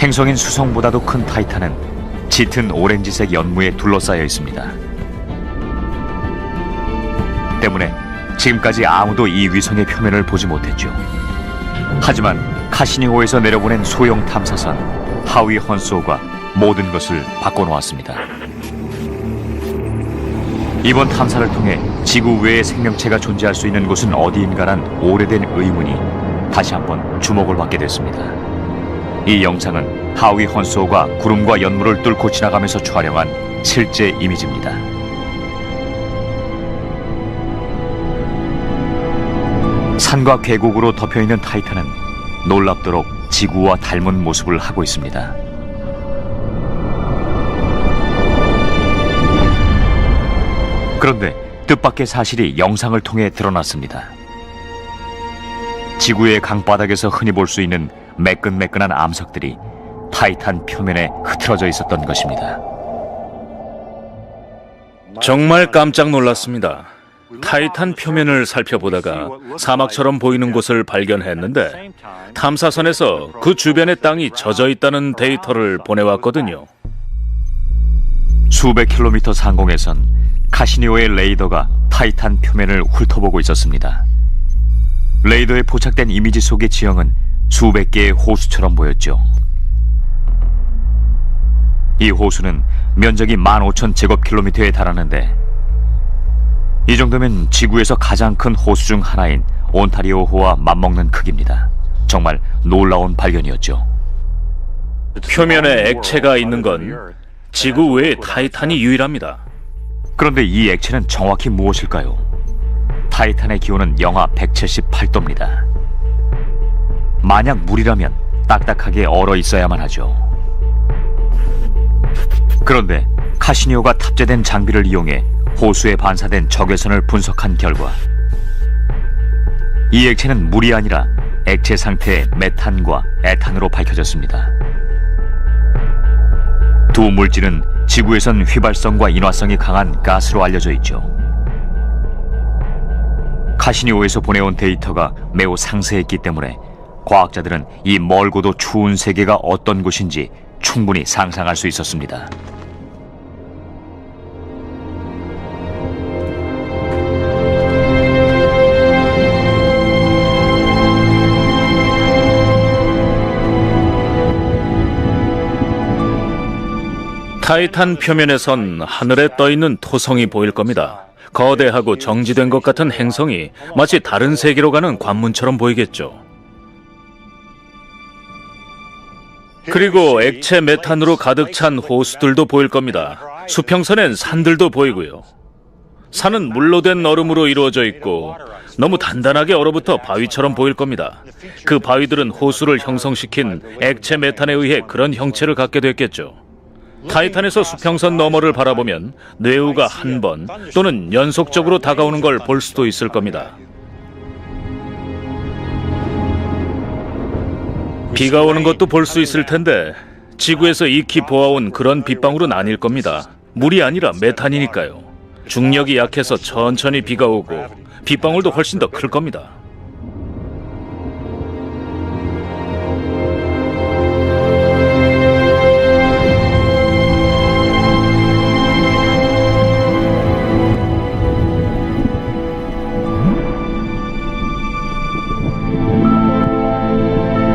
행성인 수성보다도 큰 타이탄은 짙은 오렌지색 연무에 둘러싸여 있습니다. 때문에 지금까지 아무도 이 위성의 표면을 보지 못했죠. 하지만 카시니호에서 내려보낸 소형 탐사선 하위 헌소가 모든 것을 바꿔놓았습니다. 이번 탐사를 통해 지구 외에 생명체가 존재할 수 있는 곳은 어디인가란 오래된 의문이 다시 한번 주목을 받게 됐습니다. 이 영상은 하위 헌소가 구름과 연물을 뚫고 지나가면서 촬영한 실제 이미지입니다. 산과 계곡으로 덮여있는 타이탄은 놀랍도록 지구와 닮은 모습을 하고 있습니다. 그런데 뜻밖의 사실이 영상을 통해 드러났습니다. 지구의 강바닥에서 흔히 볼 수 있는 매끈매끈한 암석들이 타이탄 표면에 흐트러져 있었던 것입니다. 정말 깜짝 놀랐습니다. 타이탄 표면을 살펴보다가 사막처럼 보이는 곳을 발견했는데 탐사선에서 그 주변의 땅이 젖어 있다는 데이터를 보내왔거든요. 수백 킬로미터 상공에선 카시니오의 레이더가 타이탄 표면을 훑어보고 있었습니다. 레이더에 포착된 이미지 속의 지형은 수백 개의 호수처럼 보였죠. 이 호수는 면적이 15,000제곱킬로미터에 달하는데 이 정도면 지구에서 가장 큰 호수 중 하나인 온타리오호와 맞먹는 크기입니다. 정말 놀라운 발견이었죠. 표면에 액체가 있는 건 지구 외에 타이탄이 유일합니다. 그런데 이 액체는 정확히 무엇일까요? 타이탄의 기온은 영하 178도입니다. 만약 물이라면 딱딱하게 얼어 있어야만 하죠. 그런데 카시니오가 탑재된 장비를 이용해 호수에 반사된 적외선을 분석한 결과 이 액체는 물이 아니라 액체 상태의 메탄과 에탄으로 밝혀졌습니다. 두 물질은 지구에선 휘발성과 인화성이 강한 가스로 알려져 있죠. 카시니오에서 보내온 데이터가 매우 상세했기 때문에 과학자들은 이 멀고도 추운 세계가 어떤 곳인지 충분히 상상할 수 있었습니다. 타이탄 표면에선 하늘에 떠있는 토성이 보일 겁니다. 거대하고 정지된 것 같은 행성이 마치 다른 세계로 가는 관문처럼 보이겠죠. 그리고 액체 메탄으로 가득 찬 호수들도 보일 겁니다. 수평선엔 산들도 보이고요. 산은 물로 된 얼음으로 이루어져 있고 너무 단단하게 얼어붙어 바위처럼 보일 겁니다. 그 바위들은 호수를 형성시킨 액체 메탄에 의해 그런 형체를 갖게 됐겠죠. 타이탄에서 수평선 너머를 바라보면 뇌우가 한 번 또는 연속적으로 다가오는 걸 볼 수도 있을 겁니다. 비가 오는 것도 볼 수 있을 텐데 지구에서 익히 보아온 그런 빗방울은 아닐 겁니다. 물이 아니라 메탄이니까요. 중력이 약해서 천천히 비가 오고 빗방울도 훨씬 더 클 겁니다.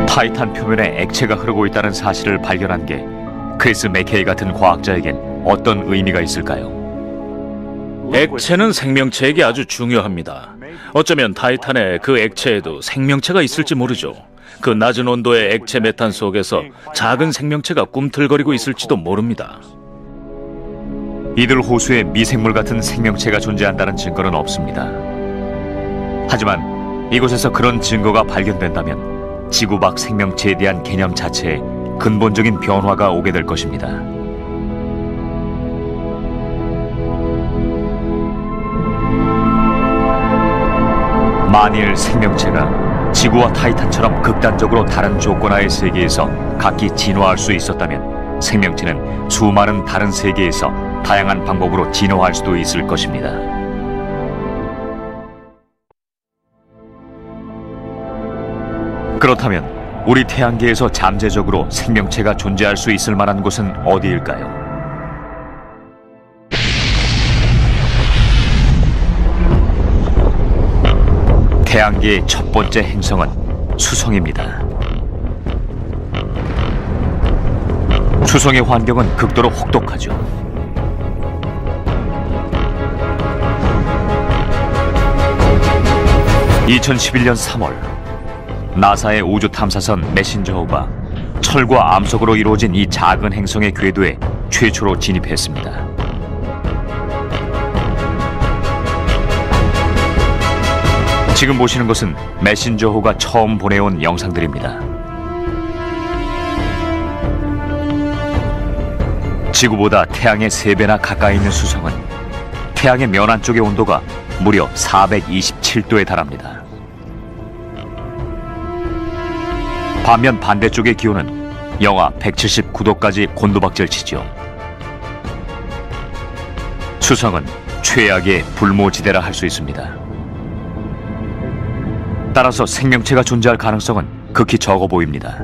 타이탄 표면에 액체가 흐르고 있다는 사실을 발견한 게 크리스 맥케이 같은 과학자에겐 어떤 의미가 있을까요? 액체는 생명체에게 아주 중요합니다. 어쩌면 타이탄의 그 액체에도 생명체가 있을지 모르죠. 그 낮은 온도의 액체 메탄 속에서 작은 생명체가 꿈틀거리고 있을지도 모릅니다. 이들 호수에 미생물 같은 생명체가 존재한다는 증거는 없습니다. 하지만 이곳에서 그런 증거가 발견된다면 지구 밖 생명체에 대한 개념 자체에 근본적인 변화가 오게 될 것입니다. 만일 생명체가 지구와 타이탄처럼 극단적으로 다른 조건하의 세계에서 각기 진화할 수 있었다면 생명체는 수많은 다른 세계에서 다양한 방법으로 진화할 수도 있을 것입니다. 그렇다면 우리 태양계에서 잠재적으로 생명체가 존재할 수 있을 만한 곳은 어디일까요? 태양계의 첫 번째 행성은 수성입니다. 수성의 환경은 극도로 혹독하죠. (2011년 3월) 나사의 우주 탐사선 메신저호가 철과 암석으로 이루어진 이 작은 행성의 궤도에 최초로 진입했습니다. 지금 보시는 것은 메신저호가 처음 보내온 영상들입니다. 지구보다 태양의 3배나 가까이 있는 수성은 태양의 면안 쪽의 온도가 무려 427도에 달합니다. 반면 반대쪽의 기온은 영하 179도까지 곤두박질치죠. 수성은 최악의 불모지대라 할 수 있습니다. 따라서 생명체가 존재할 가능성은 극히 적어 보입니다.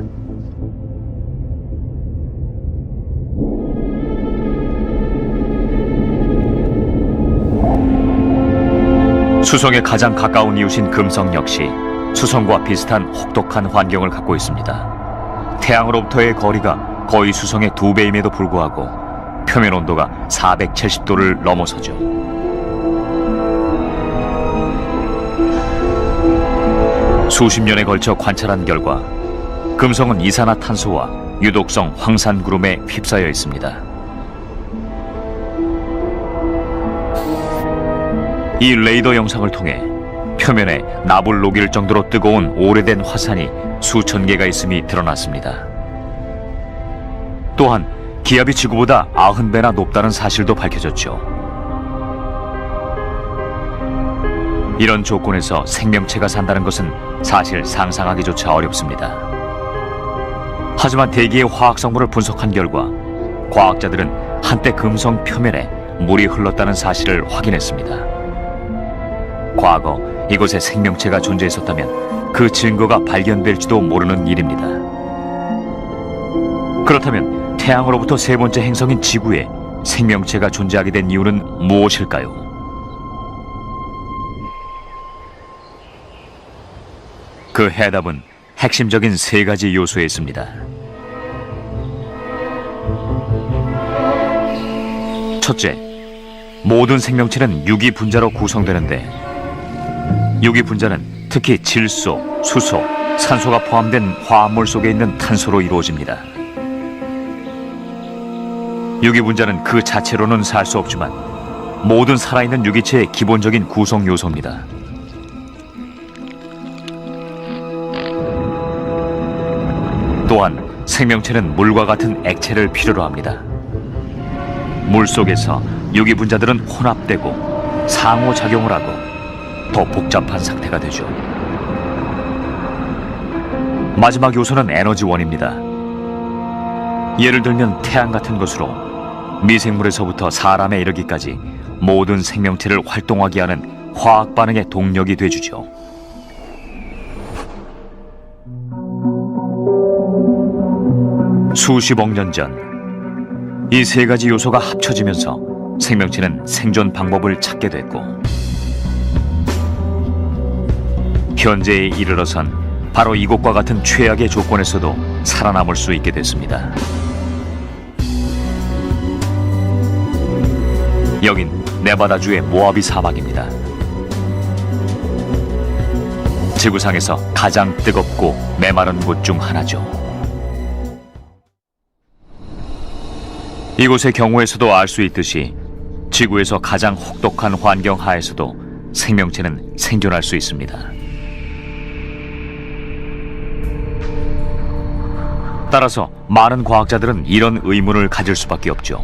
수성에 가장 가까운 이웃인 금성 역시 수성과 비슷한 혹독한 환경을 갖고 있습니다. 태양으로부터의 거리가 거의 수성의 2배임에도 불구하고 표면 온도가 470도를 넘어서죠. 수십 년에 걸쳐 관찰한 결과 금성은 이산화탄소와 유독성 황산구름에 휩싸여 있습니다. 이 레이더 영상을 통해 표면에 납을 녹일 정도로 뜨거운 오래된 화산이 수천 개가 있음이 드러났습니다. 또한 기압이 지구보다 90배나 높다는 사실도 밝혀졌죠. 이런 조건에서 생명체가 산다는 것은 사실 상상하기조차 어렵습니다. 하지만 대기의 화학 성분을 분석한 결과 과학자들은 한때 금성 표면에 물이 흘렀다는 사실을 확인했습니다. 과거 이곳에 생명체가 존재했었다면 그 증거가 발견될지도 모르는 일입니다. 그렇다면 태양으로부터 3번째 행성인 지구에 생명체가 존재하게 된 이유는 무엇일까요? 그 해답은 핵심적인 3가지 요소에 있습니다. 첫째, 모든 생명체는 유기분자로 구성되는데 유기분자는 특히 질소, 수소, 산소가 포함된 화합물 속에 있는 탄소로 이루어집니다. 유기분자는 그 자체로는 살 수 없지만 모든 살아있는 유기체의 기본적인 구성 요소입니다. 또한 생명체는 물과 같은 액체를 필요로 합니다. 물 속에서 유기분자들은 혼합되고 상호작용을 하고 더 복잡한 상태가 되죠. 마지막 요소는 에너지원입니다. 예를 들면 태양 같은 것으로 미생물에서부터 사람에 이르기까지 모든 생명체를 활동하게 하는 화학 반응의 동력이 돼주죠. 수십억 년 전 이 3가지 요소가 합쳐지면서 생명체는 생존 방법을 찾게 됐고 현재에 이르러선 바로 이곳과 같은 최악의 조건에서도 살아남을 수 있게 됐습니다. 여긴 네바다주의 모하비 사막입니다. 지구상에서 가장 뜨겁고 메마른 곳 중 하나죠. 이곳의 경우에서도 알 수 있듯이 지구에서 가장 혹독한 환경 하에서도 생명체는 생존할 수 있습니다. 따라서 많은 과학자들은 이런 의문을 가질 수밖에 없죠.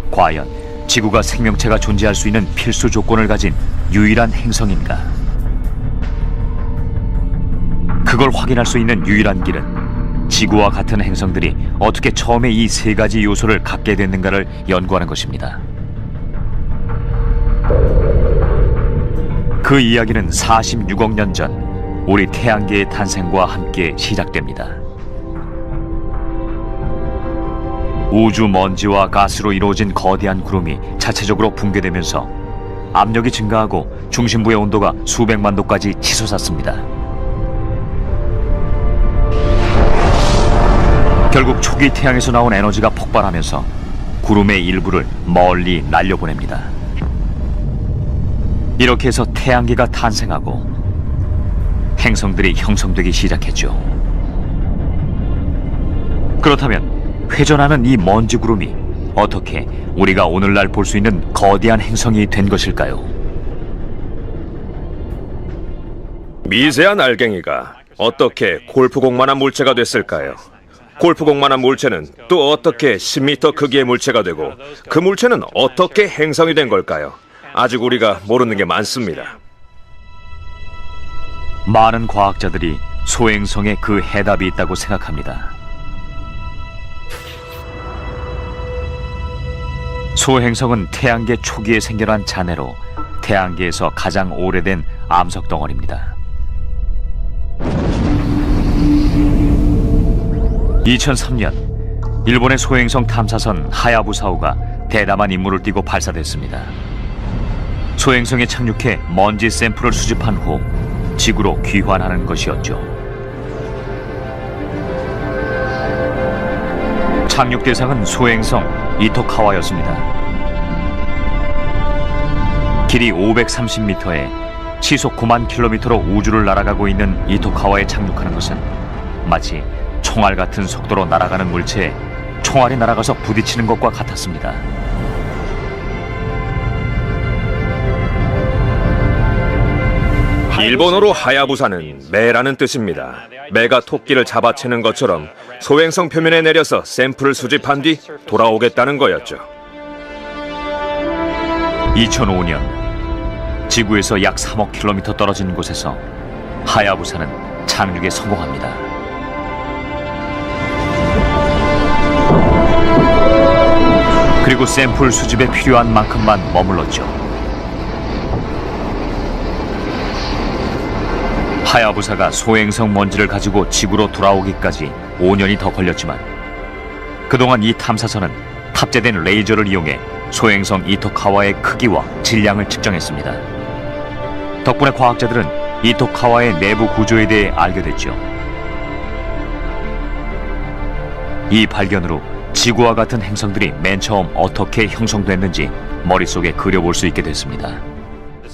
과연 지구가 생명체가 존재할 수 있는 필수 조건을 가진 유일한 행성인가? 그걸 확인할 수 있는 유일한 길은 지구와 같은 행성들이 어떻게 처음에 이 3가지 요소를 갖게 됐는가를 연구하는 것입니다. 그 이야기는 46억 년 전 우리 태양계의 탄생과 함께 시작됩니다. 우주 먼지와 가스로 이루어진 거대한 구름이 자체적으로 붕괴되면서 압력이 증가하고 중심부의 온도가 수백만 도까지 치솟았습니다. 결국 초기 태양에서 나온 에너지가 폭발하면서 구름의 일부를 멀리 날려보냅니다. 이렇게 해서 태양계가 탄생하고 행성들이 형성되기 시작했죠. 그렇다면 회전하는 이 먼지 구름이 어떻게 우리가 오늘날 볼 수 있는 거대한 행성이 된 것일까요? 미세한 알갱이가 어떻게 골프공만한 물체가 됐을까요? 골프공만한 물체는 또 어떻게 10m 크기의 물체가 되고 그 물체는 어떻게 행성이 된 걸까요? 아직 우리가 모르는 게 많습니다. 많은 과학자들이 소행성에 그 해답이 있다고 생각합니다. 소행성은 태양계 초기에 생겨난 잔해로 태양계에서 가장 오래된 암석 덩어리입니다. 2003년 일본의 소행성 탐사선 하야부사호가 대담한 임무를 띠고 발사됐습니다. 소행성에 착륙해 먼지 샘플을 수집한 후 지구로 귀환하는 것이었죠. 착륙 대상은 소행성 이토카와였습니다. 길이 530m에 시속 9만 킬로미터로 우주를 날아가고 있는 이토카와에 착륙하는 것은 마치 총알 같은 속도로 날아가는 물체에 총알이 날아가서 부딪히는 것과 같았습니다. 일본어로 하야부사는 매라는 뜻입니다. 매가 토끼를 잡아채는 것처럼 소행성 표면에 내려서 샘플을 수집한 뒤 돌아오겠다는 거였죠. 2005년 지구에서 약 3억 킬로미터 떨어진 곳에서 하야부사는 착륙에 성공합니다. 그리고 샘플 수집에 필요한 만큼만 머물렀죠. 하야부사가 소행성 먼지를 가지고 지구로 돌아오기까지 5년이 더 걸렸지만 그동안 이 탐사선은 탑재된 레이저를 이용해 소행성 이토카와의 크기와 질량을 측정했습니다. 덕분에 과학자들은 이토카와의 내부 구조에 대해 알게 됐죠. 이 발견으로 지구와 같은 행성들이 맨 처음 어떻게 형성됐는지 머릿속에 그려볼 수 있게 됐습니다.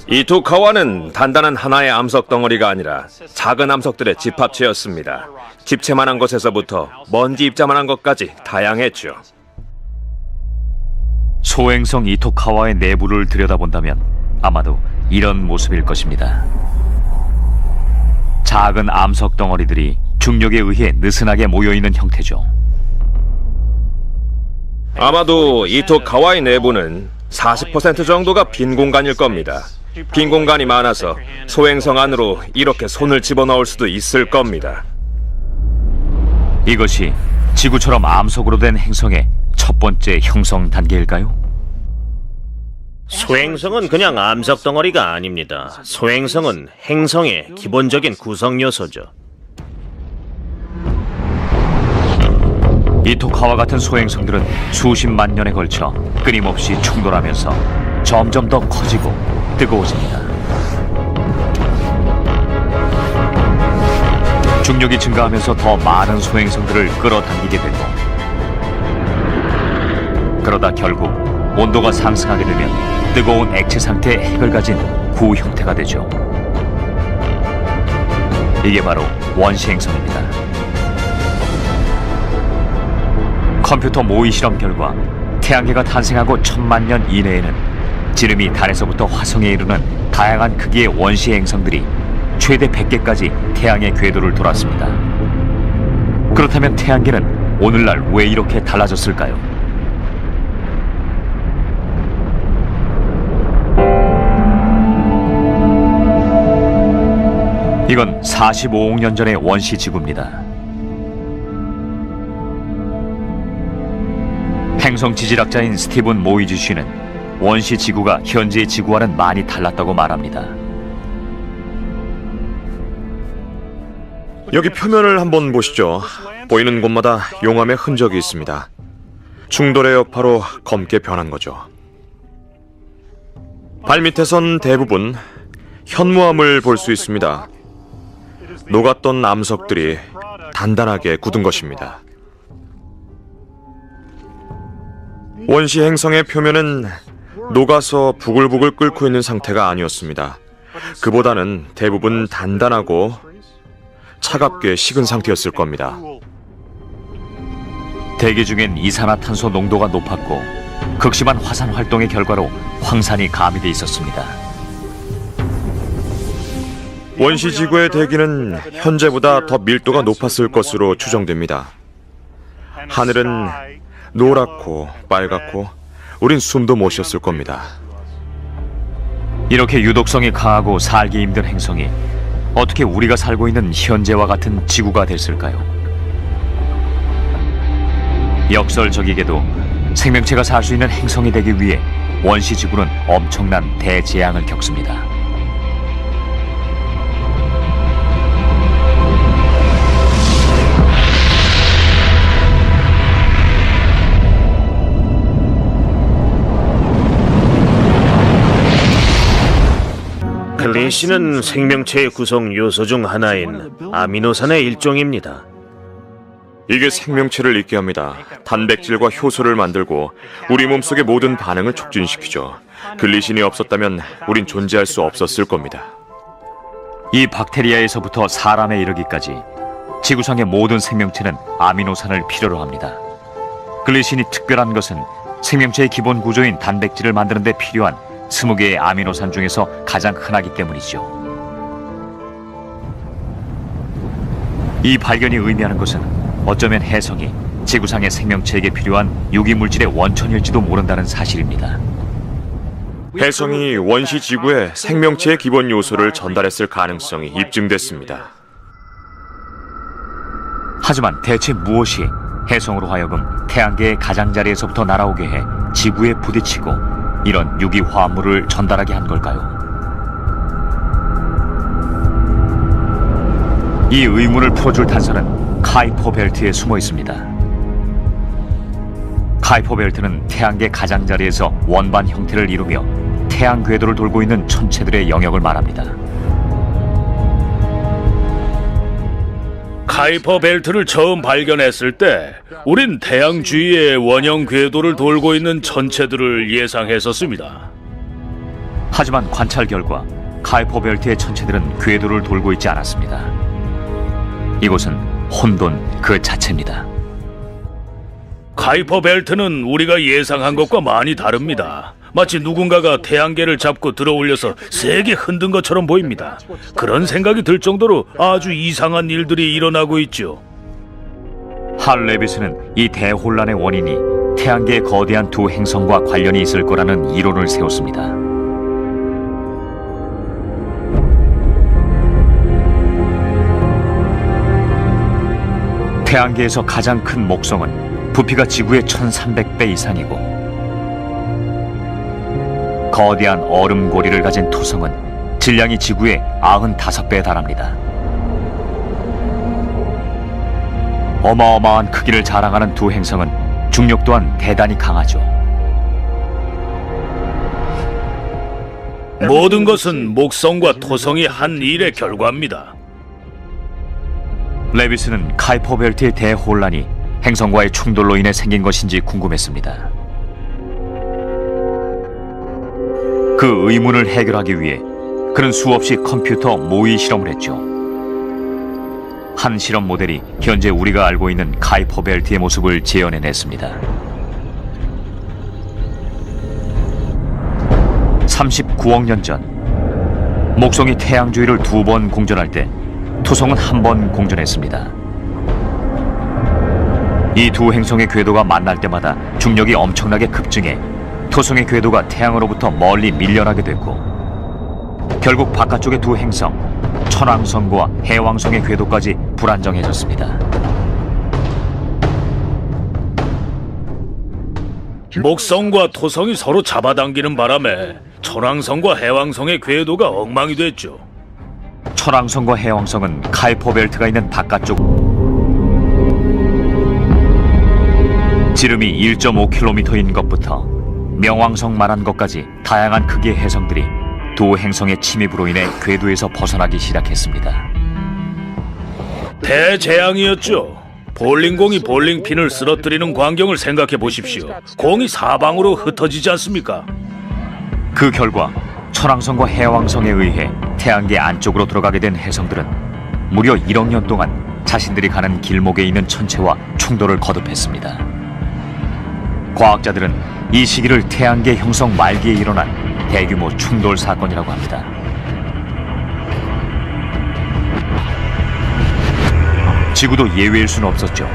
이토카와는 단단한 하나의 암석 덩어리가 아니라 작은 암석들의 집합체였습니다. 집채만한 것에서부터 먼지 입자만한 것까지 다양했죠. 소행성 이토카와의 내부를 들여다본다면 아마도 이런 모습일 것입니다. 작은 암석 덩어리들이 중력에 의해 느슨하게 모여있는 형태죠. 아마도 이토카와의 내부는 40% 정도가 빈 공간일 겁니다. 빈 공간이 많아서 소행성 안으로 이렇게 손을 집어넣을 수도 있을 겁니다. 이것이 지구처럼 암석으로 된 행성의 첫 번째 형성 단계일까요? 소행성은 그냥 암석 덩어리가 아닙니다. 소행성은 행성의 기본적인 구성 요소죠. 이토카와 같은 소행성들은 수십만 년에 걸쳐 끊임없이 충돌하면서 점점 더 커지고 뜨거워집니다. 중력이 증가하면서 더 많은 소행성들을 끌어당기게 되고 그러다 결국 온도가 상승하게 되면 뜨거운 액체 상태의 핵을 가진 구 형태가 되죠. 이게 바로 원시 행성입니다. 컴퓨터 모의 실험 결과 태양계가 탄생하고 1000만 년 이내에는 지름이 달에서부터 화성에 이르는 다양한 크기의 원시 행성들이 최대 100개까지 태양의 궤도를 돌았습니다. 그렇다면 태양계는 오늘날 왜 이렇게 달라졌을까요? 이건 45억 년 전의 원시 지구입니다. 행성 지질학자인 스티븐 모이즈 씨는 원시 지구가 현재의 지구와는 많이 달랐다고 말합니다. 여기 표면을 한번 보시죠. 보이는 곳마다 용암의 흔적이 있습니다. 충돌의 여파로 검게 변한 거죠. 발밑에선 대부분 현무암을 볼 수 있습니다. 녹았던 암석들이 단단하게 굳은 것입니다. 원시 행성의 표면은 녹아서 부글부글 끓고 있는 상태가 아니었습니다. 그보다는 대부분 단단하고 차갑게 식은 상태였을 겁니다. 대기 중엔 이산화탄소 농도가 높았고 극심한 화산 활동의 결과로 황산이 가미돼 있었습니다. 원시 지구의 대기는 현재보다 더 밀도가 높았을 것으로 추정됩니다. 하늘은 노랗고 빨갛고 우린 숨도 못 쉬었을 겁니다. 이렇게 유독성이 강하고 살기 힘든 행성이 어떻게 우리가 살고 있는 현재와 같은 지구가 됐을까요? 역설적이게도 생명체가 살 수 있는 행성이 되기 위해 원시 지구는 엄청난 대재앙을 겪습니다. 글리신은 생명체의 구성 요소 중 하나인 아미노산의 일종입니다. 이게 생명체를 있게 합니다. 단백질과 효소를 만들고 우리 몸속의 모든 반응을 촉진시키죠. 글리신이 없었다면 우린 존재할 수 없었을 겁니다. 이 박테리아에서부터 사람에 이르기까지 지구상의 모든 생명체는 아미노산을 필요로 합니다. 글리신이 특별한 것은 생명체의 기본 구조인 단백질을 만드는 데 필요한 20개의 아미노산 중에서 가장 흔하기 때문이죠. 이 발견이 의미하는 것은 어쩌면 해성이 지구상의 생명체에게 필요한 유기물질의 원천일지도 모른다는 사실입니다. 해성이 원시 지구에 생명체의 기본 요소를 전달했을 가능성이 입증됐습니다. 하지만 대체 무엇이 해성으로 하여금 태양계의 가장자리에서부터 날아오게 해 지구에 부딪히고 이런 유기화합물을 전달하게 한 걸까요? 이 의문을 풀어줄 단서는 카이퍼 벨트에 숨어 있습니다. 카이퍼 벨트는 태양계 가장자리에서 원반 형태를 이루며 태양 궤도를 돌고 있는 천체들의 영역을 말합니다. 카이퍼 벨트를 처음 발견했을 때 우린 태양 주위의 원형 궤도를 돌고 있는 천체들을 예상했었습니다. 하지만 관찰 결과 카이퍼 벨트의 천체들은 궤도를 돌고 있지 않았습니다. 이곳은 혼돈 그 자체입니다. 카이퍼 벨트는 우리가 예상한 것과 많이 다릅니다. 마치 누군가가 태양계를 잡고 들어올려서 세게 흔든 것처럼 보입니다. 그런 생각이 들 정도로 아주 이상한 일들이 일어나고 있죠. 할 레비스는 이 대혼란의 원인이 태양계의 거대한 두 행성과 관련이 있을 거라는 이론을 세웠습니다. 태양계에서 가장 큰 목성은 부피가 지구의 1300배 이상이고 거대한 얼음고리를 가진 토성은 질량이 지구의 95배에 달합니다. 어마어마한 크기를 자랑하는 두 행성은 중력 또한 대단히 강하죠. 모든 것은 목성과 토성이 한 일의 결과입니다. 레비스는 카이퍼 벨트의 대혼란이 행성과의 충돌로 인해 생긴 것인지 궁금했습니다. 그 의문을 해결하기 위해 그는 수없이 컴퓨터 모의 실험을 했죠. 한 실험 모델이 현재 우리가 알고 있는 카이퍼 벨트의 모습을 재현해냈습니다. 39억 년 전, 목성이 태양 주위를 2번 공전할 때 토성은 1번 공전했습니다. 이 두 행성의 궤도가 만날 때마다 중력이 엄청나게 급증해 토성의 궤도가 태양으로부터 멀리 밀려나게 됐고 결국 바깥쪽의 두 행성, 천왕성과 해왕성의 궤도까지 불안정해졌습니다. 목성과 토성이 서로 잡아당기는 바람에 천왕성과 해왕성의 궤도가 엉망이 됐죠. 천왕성과 해왕성은 카이퍼 벨트가 있는 바깥쪽 지름이 1.5km인 것부터 명왕성만한 것까지 다양한 크기의 해성들이 두 행성의 침입으로 인해 궤도에서 벗어나기 시작했습니다. 대재앙이었죠. 볼링공이 볼링핀을 쓰러뜨리는 광경을 생각해 보십시오. 공이 사방으로 흩어지지 않습니까? 그 결과 천왕성과 해왕성에 의해 태양계 안쪽으로 들어가게 된 해성들은 무려 1억 년 동안 자신들이 가는 길목에 있는 천체와 충돌을 거듭했습니다. 과학자들은 이 시기를 태양계 형성 말기에 일어난 대규모 충돌 사건이라고 합니다. 지구도 예외일 수는 없었죠.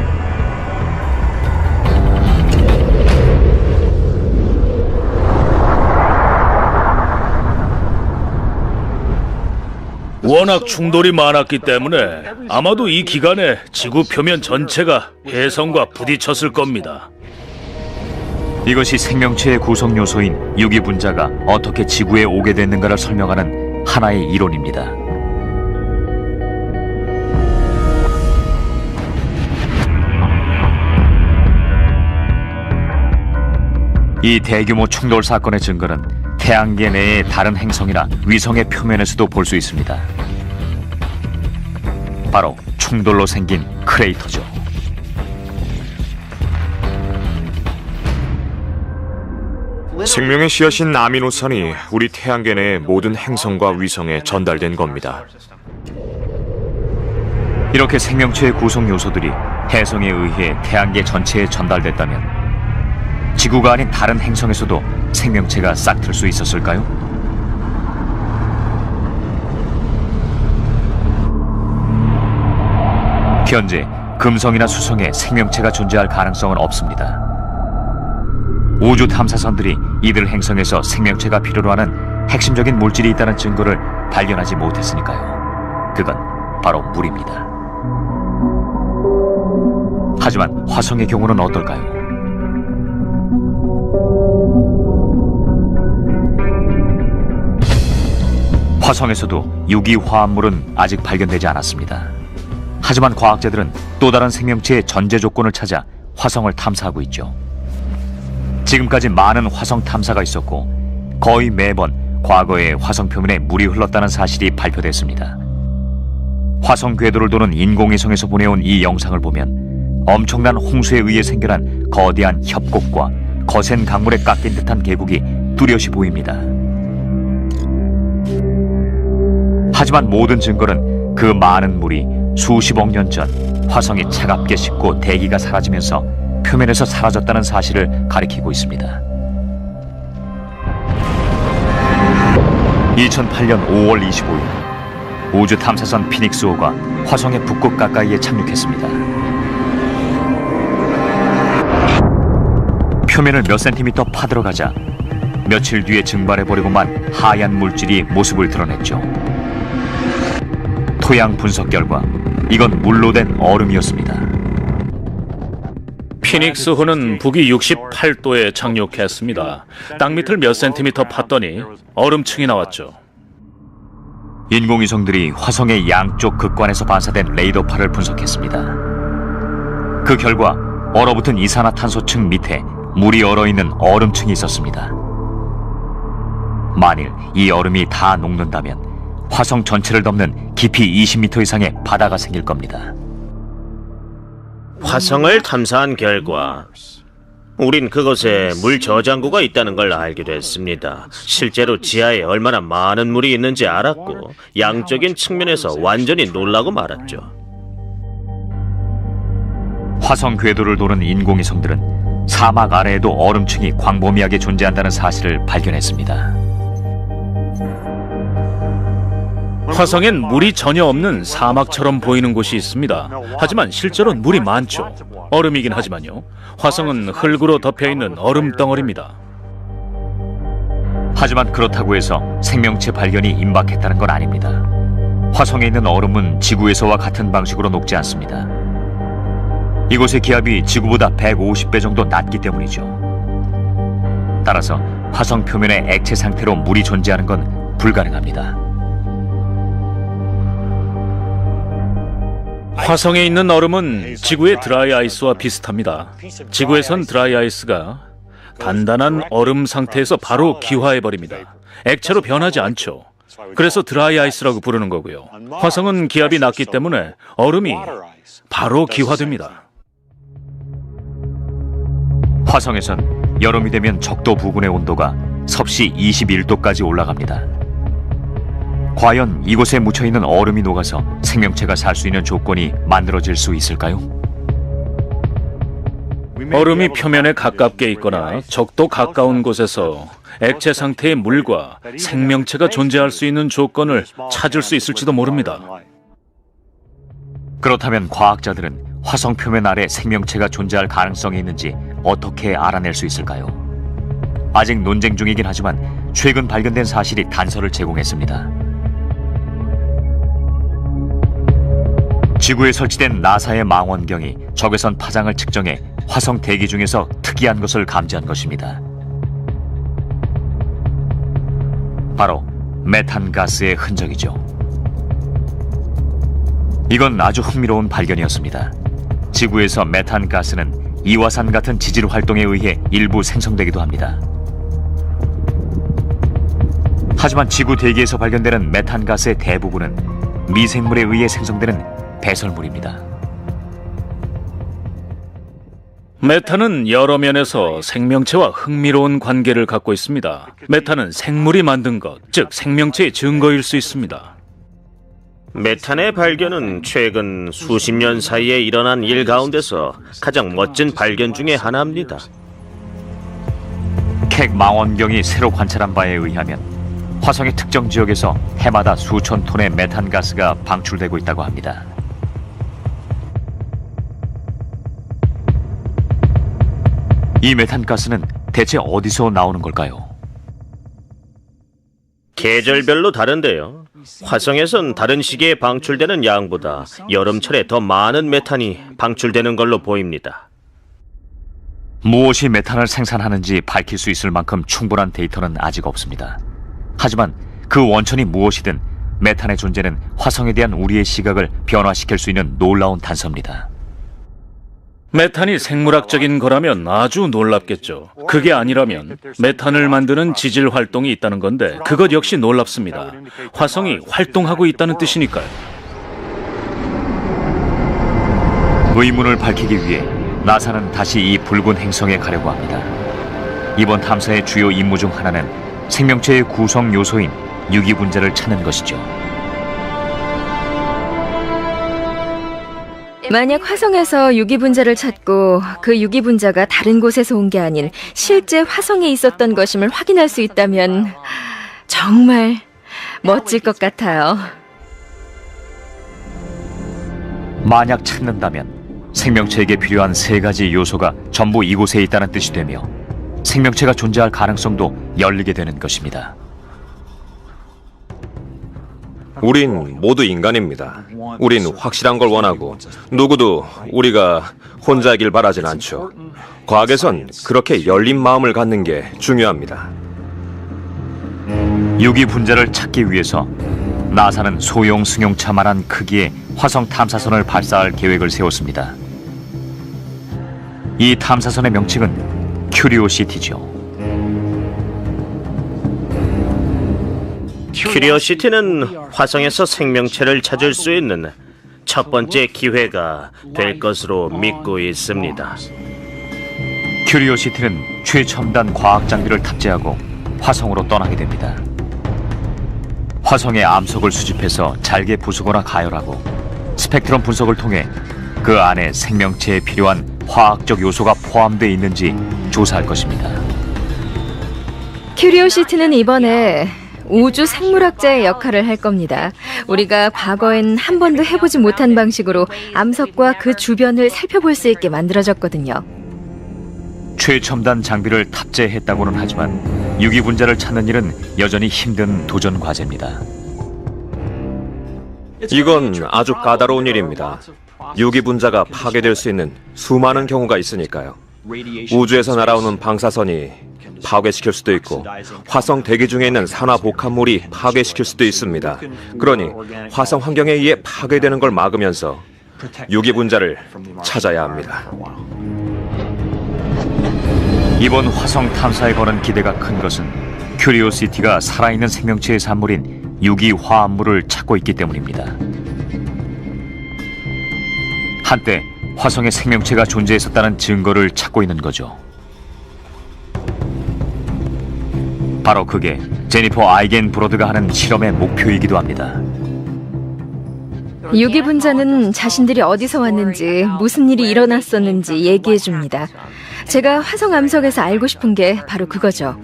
워낙 충돌이 많았기 때문에 아마도 이 기간에 지구 표면 전체가 해성과 부딪혔을 겁니다. 이것이 생명체의 구성 요소인 유기분자가 어떻게 지구에 오게 됐는가를 설명하는 하나의 이론입니다. 이 대규모 충돌 사건의 증거는 태양계 내의 다른 행성이나 위성의 표면에서도 볼 수 있습니다. 바로 충돌로 생긴 크레이터죠. 생명의 씨앗인 아미노산이 우리 태양계 내의 모든 행성과 위성에 전달된 겁니다. 이렇게 생명체의 구성 요소들이 해성에 의해 태양계 전체에 전달됐다면 지구가 아닌 다른 행성에서도 생명체가 싹틀 수 있었을까요? 현재 금성이나 수성에 생명체가 존재할 가능성은 없습니다. 우주 탐사선들이 이들 행성에서 생명체가 필요로 하는 핵심적인 물질이 있다는 증거를 발견하지 못했으니까요. 그건 바로 물입니다. 하지만 화성의 경우는 어떨까요? 화성에서도 유기화합물은 아직 발견되지 않았습니다. 하지만 과학자들은 또 다른 생명체의 전제 조건을 찾아 화성을 탐사하고 있죠. 지금까지 많은 화성 탐사가 있었고 거의 매번 과거에 화성 표면에 물이 흘렀다는 사실이 발표됐습니다. 화성 궤도를 도는 인공위성에서 보내온 이 영상을 보면 엄청난 홍수에 의해 생겨난 거대한 협곡과 거센 강물에 깎인 듯한 계곡이 뚜렷이 보입니다. 하지만 모든 증거는 그 많은 물이 수십억 년 전 화성이 차갑게 식고 대기가 사라지면서 표면에서 사라졌다는 사실을 가리키고 있습니다. 2008년 5월 25일 우주 탐사선 피닉스5가 화성의 북극 가까이에 착륙했습니다. 표면을 몇 센티미터 파들어가자 며칠 뒤에 증발해버리고만 하얀 물질이 모습을 드러냈죠. 토양 분석 결과 이건 물로 된 얼음이었습니다. 피닉스호는 북위 68도에 착륙했습니다. 땅밑을 몇 센티미터 팠더니 얼음층이 나왔죠. 인공위성들이 화성의 양쪽 극관에서 반사된 레이더파를 분석했습니다. 그 결과 얼어붙은 이산화탄소층 밑에 물이 얼어있는 얼음층이 있었습니다. 만일 이 얼음이 다 녹는다면 화성 전체를 덮는 깊이 20m 이상의 바다가 생길 겁니다. 화성을 탐사한 결과 우린 그곳에 물 저장고가 있다는 걸 알게 됐습니다. 실제로 지하에 얼마나 많은 물이 있는지 알았고 양적인 측면에서 완전히 놀라고 말았죠. 화성 궤도를 도는 인공위성들은 사막 아래에도 얼음층이 광범위하게 존재한다는 사실을 발견했습니다. 화성엔 물이 전혀 없는 사막처럼 보이는 곳이 있습니다. 하지만 실제로는 물이 많죠. 얼음이긴 하지만요. 화성은 흙으로 덮여있는 얼음 덩어리입니다. 하지만 그렇다고 해서 생명체 발견이 임박했다는 건 아닙니다. 화성에 있는 얼음은 지구에서와 같은 방식으로 녹지 않습니다. 이곳의 기압이 지구보다 150배 정도 낮기 때문이죠. 따라서 화성 표면에 액체 상태로 물이 존재하는 건 불가능합니다. 화성에 있는 얼음은 지구의 드라이 아이스와 비슷합니다. 지구에선 드라이 아이스가 단단한 얼음 상태에서 바로 기화해버립니다. 액체로 변하지 않죠. 그래서 드라이 아이스라고 부르는 거고요. 화성은 기압이 낮기 때문에 얼음이 바로 기화됩니다. 화성에선 여름이 되면 적도 부근의 온도가 섭씨 21도까지 올라갑니다. 과연 이곳에 묻혀있는 얼음이 녹아서 생명체가 살 수 있는 조건이 만들어질 수 있을까요? 얼음이 표면에 가깝게 있거나 적도 가까운 곳에서 액체 상태의 물과 생명체가 존재할 수 있는 조건을 찾을 수 있을지도 모릅니다. 그렇다면 과학자들은 화성 표면 아래 생명체가 존재할 가능성이 있는지 어떻게 알아낼 수 있을까요? 아직 논쟁 중이긴 하지만 최근 발견된 사실이 단서를 제공했습니다. 지구에 설치된 나사의 망원경이 적외선 파장을 측정해 화성 대기 중에서 특이한 것을 감지한 것입니다. 바로 메탄 가스의 흔적이죠. 이건 아주 흥미로운 발견이었습니다. 지구에서 메탄 가스는 이화산 같은 지질 활동에 의해 일부 생성되기도 합니다. 하지만 지구 대기에서 발견되는 메탄 가스의 대부분은 미생물에 의해 생성되는 배설물입니다. 메탄은 여러 면에서 생명체와 흥미로운 관계를 갖고 있습니다. 메탄은 생물이 만든 것, 즉 생명체의 증거일 수 있습니다. 메탄의 발견은 최근 수십 년 사이에 일어난 일 가운데서 가장 멋진 발견 중에 하나입니다. 켩 망원경이 새로 관찰한 바에 의하면 화성의 특정 지역에서 해마다 수천 톤의 메탄 가스가 방출되고 있다고 합니다. 이 메탄 가스는 대체 어디서 나오는 걸까요? 계절별로 다른데요. 화성에선 다른 시기에 방출되는 양보다 여름철에 더 많은 메탄이 방출되는 걸로 보입니다. 무엇이 메탄을 생산하는지 밝힐 수 있을 만큼 충분한 데이터는 아직 없습니다. 하지만 그 원천이 무엇이든 메탄의 존재는 화성에 대한 우리의 시각을 변화시킬 수 있는 놀라운 단서입니다. 메탄이 생물학적인 거라면 아주 놀랍겠죠. 그게 아니라면 메탄을 만드는 지질 활동이 있다는 건데 그것 역시 놀랍습니다. 화성이 활동하고 있다는 뜻이니까요. 의문을 밝히기 위해 나사는 다시 이 붉은 행성에 가려고 합니다. 이번 탐사의 주요 임무 중 하나는 생명체의 구성 요소인 유기분자를 찾는 것이죠. 만약 화성에서 유기분자를 찾고 그 유기분자가 다른 곳에서 온 게 아닌 실제 화성에 있었던 것임을 확인할 수 있다면 정말 멋질 것 같아요. 만약 찾는다면 생명체에게 필요한 세 가지 요소가 전부 이곳에 있다는 뜻이 되며 생명체가 존재할 가능성도 열리게 되는 것입니다. 우린 모두 인간입니다. 우린 확실한 걸 원하고 누구도 우리가 혼자이길 바라진 않죠. 과학에선 그렇게 열린 마음을 갖는 게 중요합니다. 유기분자를 찾기 위해서 나사는 소형 승용차만한 크기의 화성 탐사선을 발사할 계획을 세웠습니다. 이 탐사선의 명칭은 큐리오시티죠. 큐리오시티는 화성에서 생명체를 찾을 수 있는 첫 번째 기회가 될 것으로 믿고 있습니다. 큐리오시티는 최첨단 과학 장비를 탑재하고 화성으로 떠나게 됩니다. 화성의 암석을 수집해서 잘게 부수거나 가열하고 스펙트럼 분석을 통해 그 안에 생명체에 필요한 화학적 요소가 포함되어 있는지 조사할 것입니다. 큐리오시티는 이번에 우주 생물학자의 역할을 할 겁니다. 우리가 과거엔 한 번도 해보지 못한 방식으로 암석과 그 주변을 살펴볼 수 있게 만들어졌거든요. 최첨단 장비를 탑재했다고는 하지만 유기분자를 찾는 일은 여전히 힘든 도전 과제입니다. 이건 아주 까다로운 일입니다. 유기분자가 파괴될 수 있는 수많은 경우가 있으니까요. 우주에서 날아오는 방사선이 파괴시킬 수도 있고 화성 대기 중에 있는 산화 복합물이 파괴시킬 수도 있습니다. 그러니 화성 환경에 의해 파괴되는 걸 막으면서 유기분자를 찾아야 합니다. 이번 화성 탐사에 거는 기대가 큰 것은 큐리오시티가 살아있는 생명체의 산물인 유기 화합물을 찾고 있기 때문입니다. 한때 화성에 생명체가 존재했었다는 증거를 찾고 있는 거죠. 바로 그게 제니퍼 아이겐 브로드가 하는 실험의 목표이기도 합니다. 유기 분자는 자신들이 어디서 왔는지, 무슨 일이 일어났었는지 얘기해 줍니다. 제가 화성 암석에서 알고 싶은 게 바로 그거죠.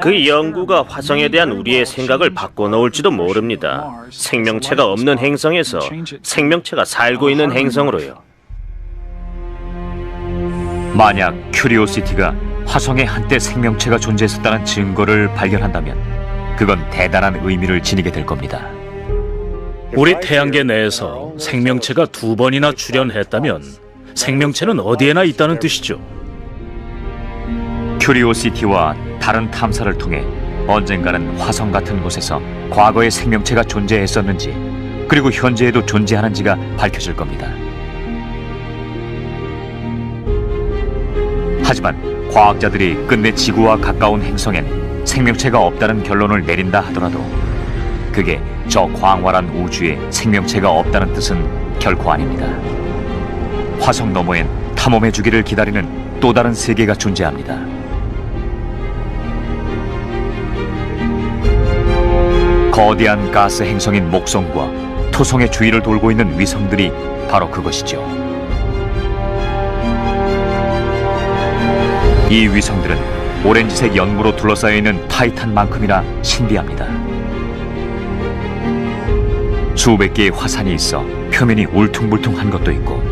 그 연구가 화성에 대한 우리의 생각을 바꿔놓을지도 모릅니다. 생명체가 없는 행성에서 생명체가 살고 있는 행성으로요. 만약 큐리오시티가 화성에 한때 생명체가 존재했었다는 증거를 발견한다면 그건 대단한 의미를 지니게 될 겁니다. 우리 태양계 내에서 생명체가 2번이나 출현했다면 생명체는 어디에나 있다는 뜻이죠. 큐리오시티와 다른 탐사를 통해 언젠가는 화성 같은 곳에서 과거에 생명체가 존재했었는지 그리고 현재에도 존재하는지가 밝혀질 겁니다. 하지만 과학자들이 끝내 지구와 가까운 행성엔 생명체가 없다는 결론을 내린다 하더라도 그게 저 광활한 우주에 생명체가 없다는 뜻은 결코 아닙니다. 화성 너머엔 탐험해 주기를 기다리는 또 다른 세계가 존재합니다. 거대한 가스 행성인 목성과 토성의 주위를 돌고 있는 위성들이 바로 그것이죠. 이 위성들은 오렌지색 연무로 둘러싸여 있는 타이탄만큼이나 신비합니다. 수백 개의 화산이 있어 표면이 울퉁불퉁한 것도 있고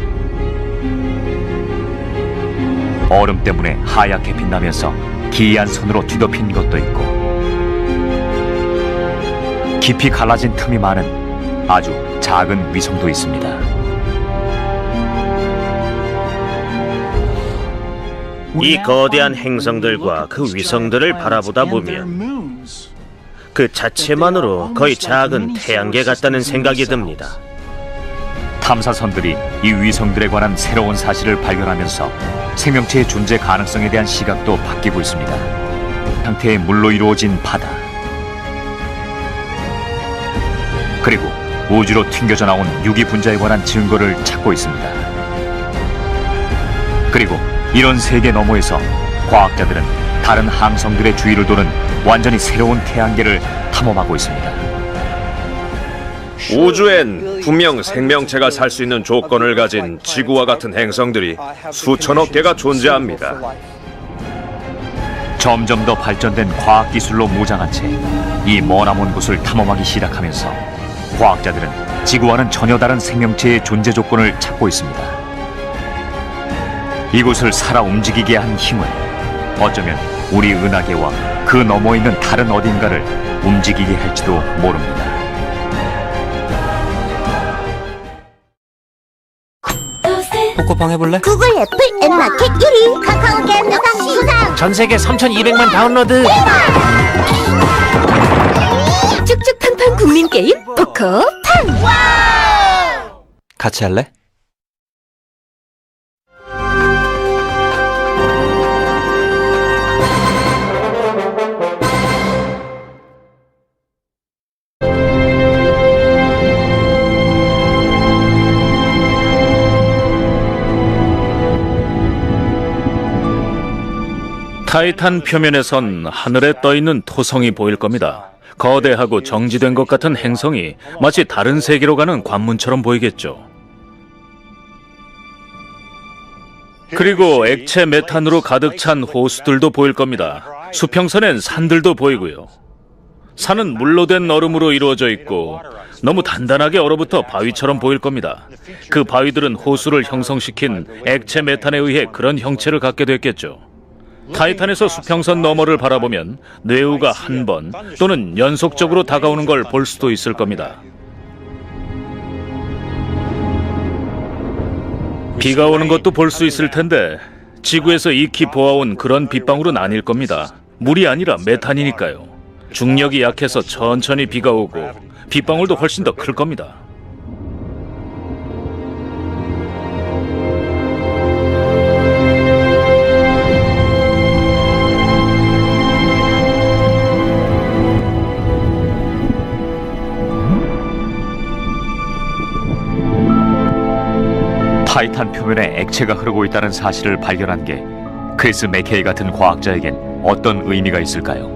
얼음 때문에 하얗게 빛나면서 기이한 선으로 뒤덮인 것도 있고 깊이 갈라진 틈이 많은 아주 작은 위성도 있습니다. 이 거대한 행성들과 그 위성들을 바라보다 보면 그 자체만으로 거의 작은 태양계 같다는 생각이 듭니다. 탐사선들이 이 위성들에 관한 새로운 사실을 발견하면서 생명체의 존재 가능성에 대한 시각도 바뀌고 있습니다. 상태의 물로 이루어진 바다, 그리고 우주로 튕겨져 나온 유기 분자에 관한 증거를 찾고 있습니다. 그리고 이런 세계 너머에서 과학자들은 다른 항성들의 주위를 도는 완전히 새로운 태양계를 탐험하고 있습니다. 우주엔 분명 생명체가 살 수 있는 조건을 가진 지구와 같은 행성들이 수천억 개가 존재합니다. 점점 더 발전된 과학기술로 무장한 채 이 머나먼 곳을 탐험하기 시작하면서 과학자들은 지구와는 전혀 다른 생명체의 존재 조건을 찾고 있습니다. 이곳을 살아 움직이게 한 힘은 어쩌면 우리 은하계와 그 너머 있는 다른 어딘가를 움직이게 할지도 모릅니다. 코코팡 해볼래? 구글 애플 앱마켓 1위 카카오 게임 회사 수상 전세계 3,200만 다운로드. 쭉쭉판판 국민 게임 포커팡. 같이 할래? 타이탄 표면에선 하늘에 떠있는 토성이 보일 겁니다. 거대하고 정지된 것 같은 행성이 마치 다른 세계로 가는 관문처럼 보이겠죠. 그리고 액체 메탄으로 가득 찬 호수들도 보일 겁니다. 수평선엔 산들도 보이고요. 산은 물로 된 얼음으로 이루어져 있고 너무 단단하게 얼어붙어 바위처럼 보일 겁니다. 그 바위들은 호수를 형성시킨 액체 메탄에 의해 그런 형체를 갖게 됐겠죠. 타이탄에서 수평선 너머를 바라보면 뇌우가 한 번 또는 연속적으로 다가오는 걸 볼 수도 있을 겁니다. 비가 오는 것도 볼 수 있을 텐데 지구에서 익히 보아온 그런 빗방울은 아닐 겁니다. 물이 아니라 메탄이니까요. 중력이 약해서 천천히 비가 오고 빗방울도 훨씬 더 클 겁니다. 타이탄 표면에 액체가 흐르고 있다는 사실을 발견한 게 크리스 맥케이 같은 과학자에겐 어떤 의미가 있을까요?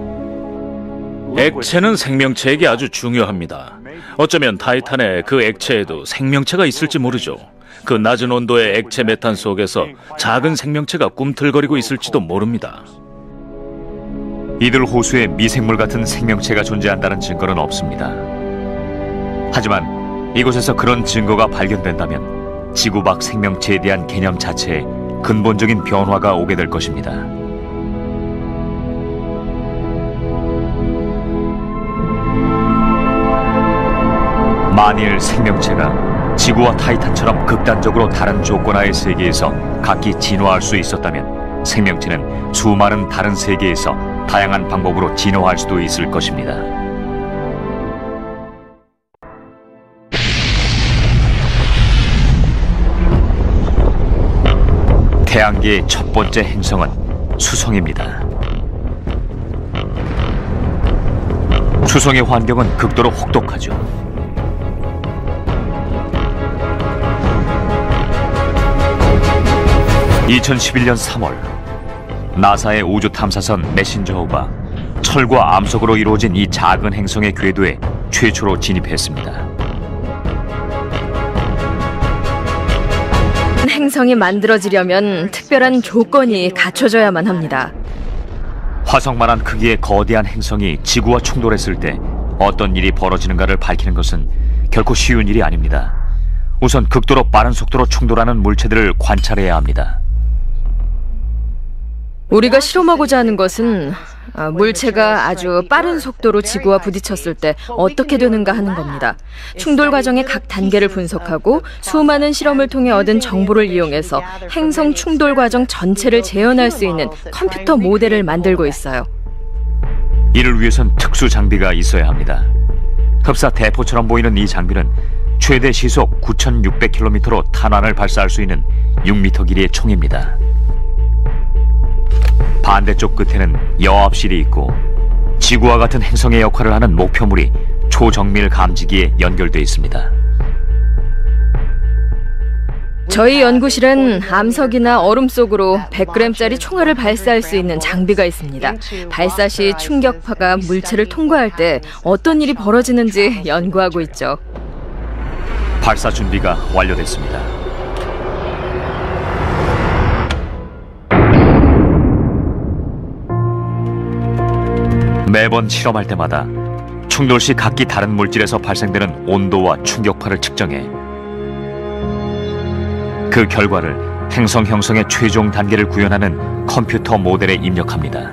액체는 생명체에게 아주 중요합니다. 어쩌면 타이탄의 그 액체에도 생명체가 있을지 모르죠. 그 낮은 온도의 액체 메탄 속에서 작은 생명체가 꿈틀거리고 있을지도 모릅니다. 이들 호수에 미생물 같은 생명체가 존재한다는 증거는 없습니다. 하지만 이곳에서 그런 증거가 발견된다면 지구 밖 생명체에 대한 개념 자체에 근본적인 변화가 오게 될 것입니다. 만일 생명체가 지구와 타이탄처럼 극단적으로 다른 조건하의 세계에서 각기 진화할 수 있었다면 생명체는 수많은 다른 세계에서 다양한 방법으로 진화할 수도 있을 것입니다. 태양계의 첫 번째 행성은 수성입니다. 수성의 환경은 극도로 혹독하죠. (2011년 3월) 나사의 우주 탐사선 메신저호가 철과 암석으로 이루어진 이 작은 행성의 궤도에 최초로 진입했습니다. 행성이 만들어지려면 특별한 조건이 갖춰져야만 합니다. 화성만한 크기의 거대한 행성이 지구와 충돌했을 때 어떤 일이 벌어지는가를 밝히는 것은 결코 쉬운 일이 아닙니다. 우선 극도로 빠른 속도로 충돌하는 물체들을 관찰해야 합니다. 우리가 실험하고자 하는 것은 물체가 아주 빠른 속도로 지구와 부딪혔을 때 어떻게 되는가 하는 겁니다. 충돌 과정의 각 단계를 분석하고 수많은 실험을 통해 얻은 정보를 이용해서 행성 충돌 과정 전체를 재현할 수 있는 컴퓨터 모델을 만들고 있어요. 이를 위해선 특수 장비가 있어야 합니다. 흡사 대포처럼 보이는 이 장비는 최대 시속 9,600km로 탄환을 발사할 수 있는 6m 길이의 총입니다. 반대쪽 끝에는 여압실이 있고 지구와 같은 행성의 역할을 하는 목표물이 초정밀 감지기에 연결돼 있습니다. 저희 연구실은 암석이나 얼음 속으로 100g짜리 총알을 발사할 수 있는 장비가 있습니다. 발사 시 충격파가 물체를 통과할 때 어떤 일이 벌어지는지 연구하고 있죠. 발사 준비가 완료됐습니다. 매번 실험할 때마다 충돌 시 각기 다른 물질에서 발생되는 온도와 충격파를 측정해 그 결과를 행성 형성의 최종 단계를 구현하는 컴퓨터 모델에 입력합니다.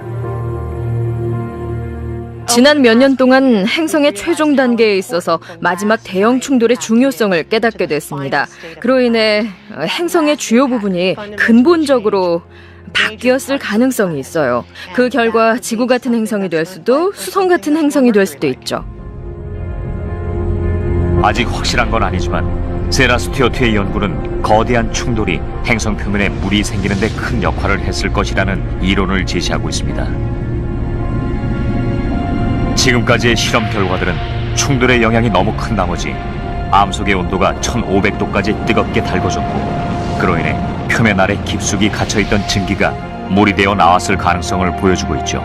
지난 몇 년 동안 행성의 최종 단계에 있어서 마지막 대형 충돌의 중요성을 깨닫게 됐습니다. 그로 인해 행성의 주요 부분이 근본적으로 바뀌었을 가능성이 있어요. 그 결과 지구 같은 행성이 될 수도 수성 같은 행성이 될 수도 있죠. 아직 확실한 건 아니지만 세라 스튜어트의 연구는 거대한 충돌이 행성 표면에 물이 생기는 데 큰 역할을 했을 것이라는 이론을 제시하고 있습니다. 지금까지의 실험 결과들은 충돌의 영향이 너무 큰 나머지 암석의 온도가 1500도까지 뜨겁게 달궈졌고 그로 인해 표면 아래 깊숙이 갇혀있던 증기가 물이 되어 나왔을 가능성을 보여주고 있죠.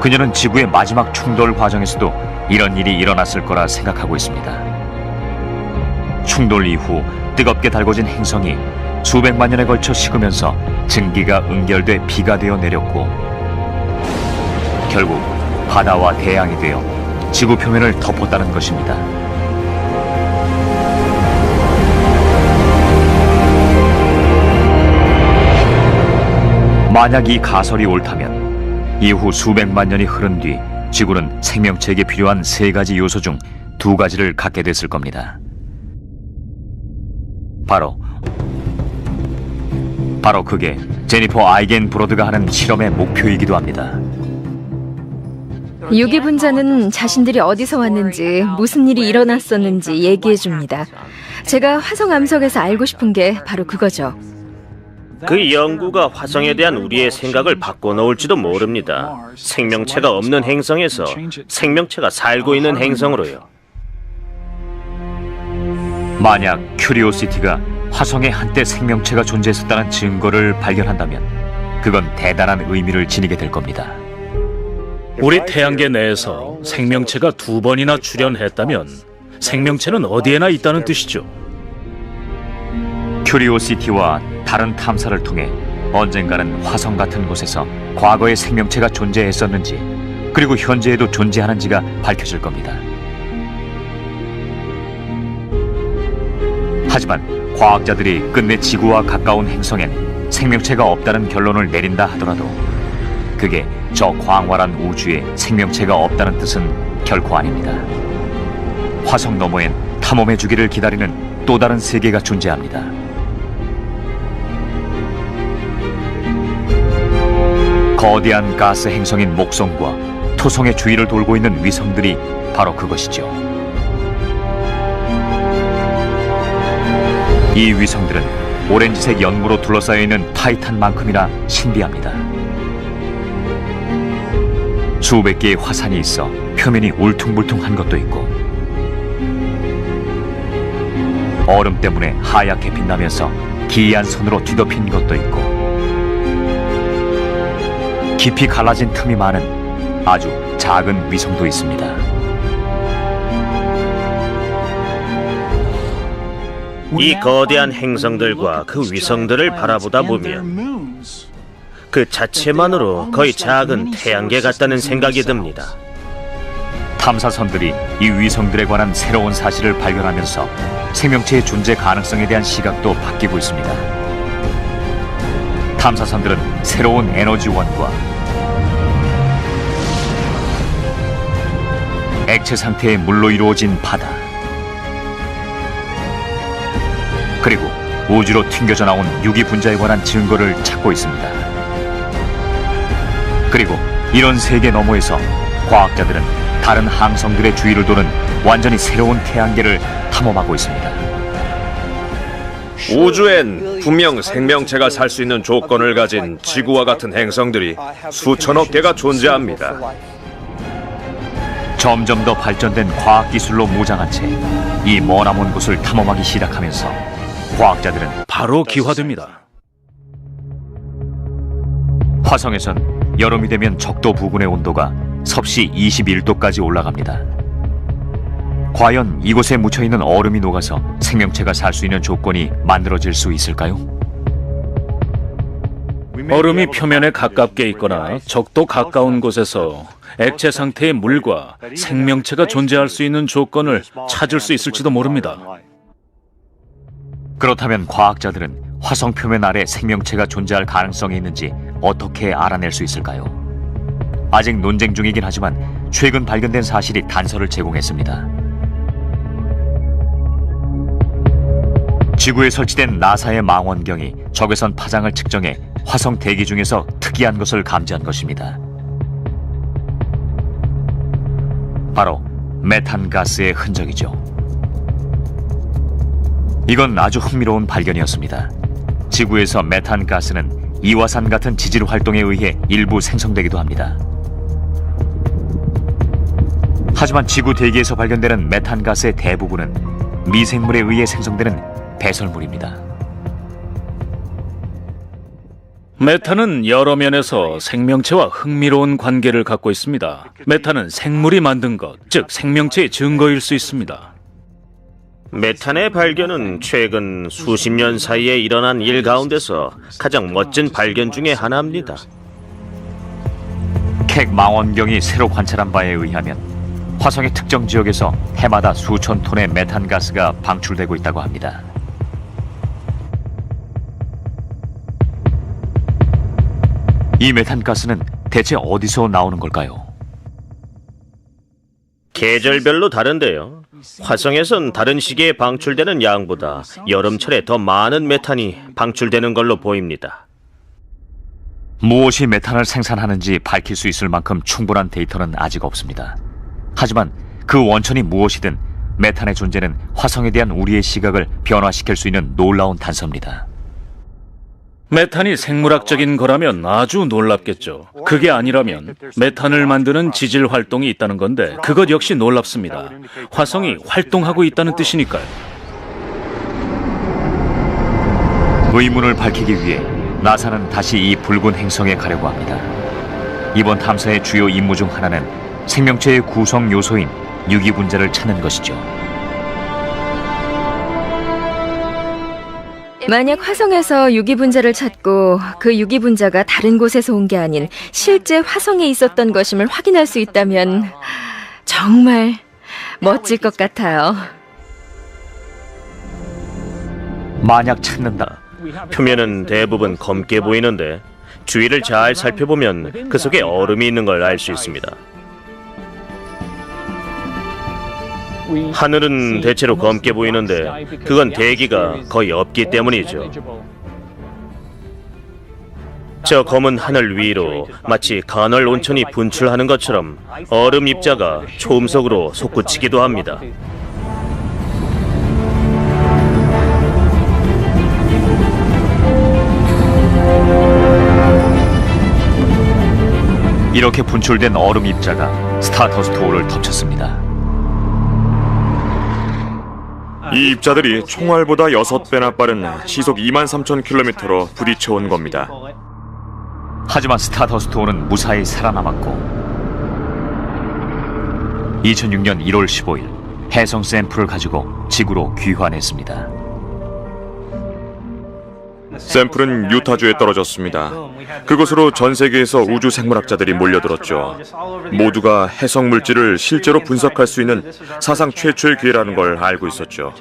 그녀는 지구의 마지막 충돌 과정에서도 이런 일이 일어났을 거라 생각하고 있습니다. 충돌 이후 뜨겁게 달궈진 행성이 수백만 년에 걸쳐 식으면서 증기가 응결돼 비가 되어 내렸고 결국 바다와 대양이 되어 지구 표면을 덮었다는 것입니다. 만약 이 가설이 옳다면 이후 수백만 년이 흐른 뒤 지구는 생명체에게 필요한 3가지 요소 중 2가지를 갖게 됐을 겁니다. 바로 그게 제니퍼 아이겐 브로드가 하는 실험의 목표이기도 합니다. 유기분자는 자신들이 어디서 왔는지 무슨 일이 일어났었는지 얘기해 줍니다. 제가 화성 암석에서 알고 싶은 게 바로 그거죠. 그 연구가 화성에 대한 우리의 생각을 바꿔놓을지도 모릅니다. 생명체가 없는 행성에서 생명체가 살고 있는 행성으로요. 만약 큐리오시티가 화성에 한때 생명체가 존재했었다는 증거를 발견한다면 그건 대단한 의미를 지니게 될 겁니다. 우리 태양계 내에서 생명체가 2번이나 출현했다면 생명체는 어디에나 있다는 뜻이죠. 큐리오시티와 다른 탐사를 통해 언젠가는 화성 같은 곳에서 과거에 생명체가 존재했었는지 그리고 현재에도 존재하는지가 밝혀질 겁니다. 하지만 과학자들이 끝내 지구와 가까운 행성엔 생명체가 없다는 결론을 내린다 하더라도 그게 저 광활한 우주에 생명체가 없다는 뜻은 결코 아닙니다. 화성 너머엔 탐험해 주기를 기다리는 또 다른 세계가 존재합니다. 거대한 가스 행성인 목성과 토성의 주위를 돌고 있는 위성들이 바로 그것이죠. 이 위성들은 오렌지색 연무로 둘러싸여 있는 타이탄만큼이나 신비합니다. 수백 개의 화산이 있어 표면이 울퉁불퉁한 것도 있고 얼음 때문에 하얗게 빛나면서 기이한 선으로 뒤덮인 것도 있고 깊이 갈라진 틈이 많은 아주 작은 위성도 있습니다. 이 거대한 행성들과 그 위성들을 바라보다 보면 그 자체만으로 거의 작은 태양계 같다는 생각이 듭니다. 탐사선들이 이 위성들에 관한 새로운 사실을 발견하면서 생명체의 존재 가능성에 대한 시각도 바뀌고 있습니다. 탐사선들은 새로운 에너지원과 액체 상태의 물로 이루어진 바다 그리고 우주로 튕겨져 나온 유기 분자에 관한 증거를 찾고 있습니다. 그리고 이런 세계 너머에서 과학자들은 다른 항성들의 주위를 도는 완전히 새로운 태양계를 탐험하고 있습니다. 우주엔 분명 생명체가 살 수 있는 조건을 가진 지구와 같은 행성들이 수천억 개가 존재합니다. 점점 더 발전된 과학기술로 무장한 채 이 머나먼 곳을 탐험하기 시작하면서 과학자들은 바로 기화됩니다. 화성에선 여름이 되면 적도 부근의 온도가 섭씨 21도까지 올라갑니다. 과연 이곳에 묻혀있는 얼음이 녹아서 생명체가 살 수 있는 조건이 만들어질 수 있을까요? 얼음이 표면에 가깝게 있거나 적도 가까운 곳에서 액체 상태의 물과 생명체가 존재할 수 있는 조건을 찾을 수 있을지도 모릅니다. 그렇다면 과학자들은 화성 표면 아래 생명체가 존재할 가능성이 있는지 어떻게 알아낼 수 있을까요? 아직 논쟁 중이긴 하지만 최근 발견된 사실이 단서를 제공했습니다. 지구에 설치된 나사의 망원경이 적외선 파장을 측정해 화성 대기 중에서 특이한 것을 감지한 것입니다. 바로 메탄 가스의 흔적이죠. 이건 아주 흥미로운 발견이었습니다. 지구에서 메탄 가스는 이화산 같은 지질 활동에 의해 일부 생성되기도 합니다. 하지만 지구 대기에서 발견되는 메탄 가스의 대부분은 미생물에 의해 생성되는 배설물입니다. 메탄은 여러 면에서 생명체와 흥미로운 관계를 갖고 있습니다. 메탄은 생물이 만든 것, 즉 생명체의 증거일 수 있습니다. 메탄의 발견은 최근 수십 년 사이에 일어난 일 가운데서 가장 멋진 발견 중에 하나입니다. 켩 망원경이 새로 관찰한 바에 의하면 화성의 특정 지역에서 해마다 수천 톤의 메탄 가스가 방출되고 있다고 합니다. 이 메탄 가스는 대체 어디서 나오는 걸까요? 계절별로 다른데요. 화성에선 다른 시기에 방출되는 양보다 여름철에 더 많은 메탄이 방출되는 걸로 보입니다. 무엇이 메탄을 생산하는지 밝힐 수 있을 만큼 충분한 데이터는 아직 없습니다. 하지만 그 원천이 무엇이든 메탄의 존재는 화성에 대한 우리의 시각을 변화시킬 수 있는 놀라운 단서입니다. 메탄이 생물학적인 거라면 아주 놀랍겠죠. 그게 아니라면 메탄을 만드는 지질 활동이 있다는 건데 그것 역시 놀랍습니다. 화성이 활동하고 있다는 뜻이니까요. 의문을 밝히기 위해 나사는 다시 이 붉은 행성에 가려고 합니다. 이번 탐사의 주요 임무 중 하나는 생명체의 구성 요소인 유기분자를 찾는 것이죠. 만약 화성에서 유기분자를 찾고 그 유기분자가 다른 곳에서 온 게 아닌 실제 화성에 있었던 것임을 확인할 수 있다면 정말 멋질 것 같아요. 만약 찾는다. 표면은 대부분 검게 보이는데 주위를 잘 살펴보면 그 속에 얼음이 있는 걸 알 수 있습니다. 하늘은 대체로 검게 보이는데 그건 대기가 거의 없기 때문이죠. 저 검은 하늘 위로 마치 간헐 온천이 분출하는 것처럼 얼음 입자가 초음속으로 솟구치기도 합니다. 이렇게 분출된 얼음 입자가 스타더스트-5를 덮쳤습니다. 이 입자들이 총알보다 6배나 빠른 시속 23,000km로 부딪혀 온 겁니다. 하지만 스타더스트-5는 무사히 살아남았고 2006년 1월 15일 해성 샘플을 가지고 지구로 귀환했습니다. 샘플은 유타주에 떨어졌습니다. 그곳으로 전 세계에서 우주 생물학자들이 몰려들었죠. 모두가 해성 물질을 실제로 분석할 수 있는 사상 최초의 기회라는 걸 알고 있었죠.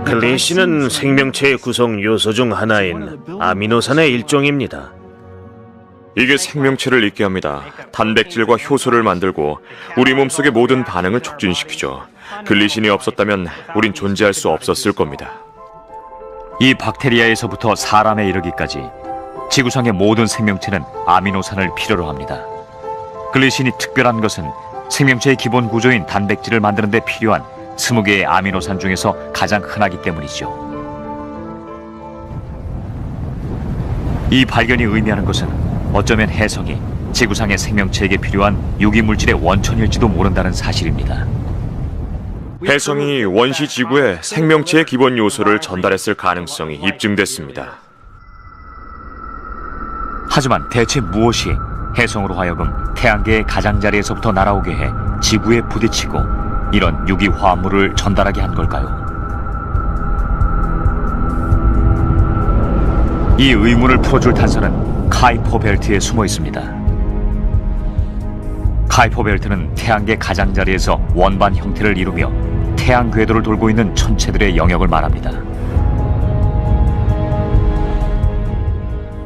글리신은 생명체의 구성 요소 중 하나인 아미노산의 일종입니다. 이게 생명체를 있게 합니다. 단백질과 효소를 만들고 우리 몸속의 모든 반응을 촉진시키죠. 글리신이 없었다면 우린 존재할 수 없었을 겁니다. 이 박테리아에서부터 사람에 이르기까지 지구상의 모든 생명체는 아미노산을 필요로 합니다. 글리신이 특별한 것은 생명체의 기본 구조인 단백질을 만드는 데 필요한 20개의 아미노산 중에서 가장 흔하기 때문이죠. 이 발견이 의미하는 것은 어쩌면 해성이 지구상의 생명체에게 필요한 유기물질의 원천일지도 모른다는 사실입니다. 해성이 원시 지구에 생명체의 기본 요소를 전달했을 가능성이 입증됐습니다. 하지만 대체 무엇이 해성으로 하여금 태양계의 가장자리에서부터 날아오게 해 지구에 부딪히고 이런 유기 화합물을 전달하게 한 걸까요? 이 의문을 풀어줄 단서는 카이퍼 벨트에 숨어 있습니다. 카이퍼 벨트는 태양계 가장자리에서 원반 형태를 이루며 태양 궤도를 돌고 있는 천체들의 영역을 말합니다.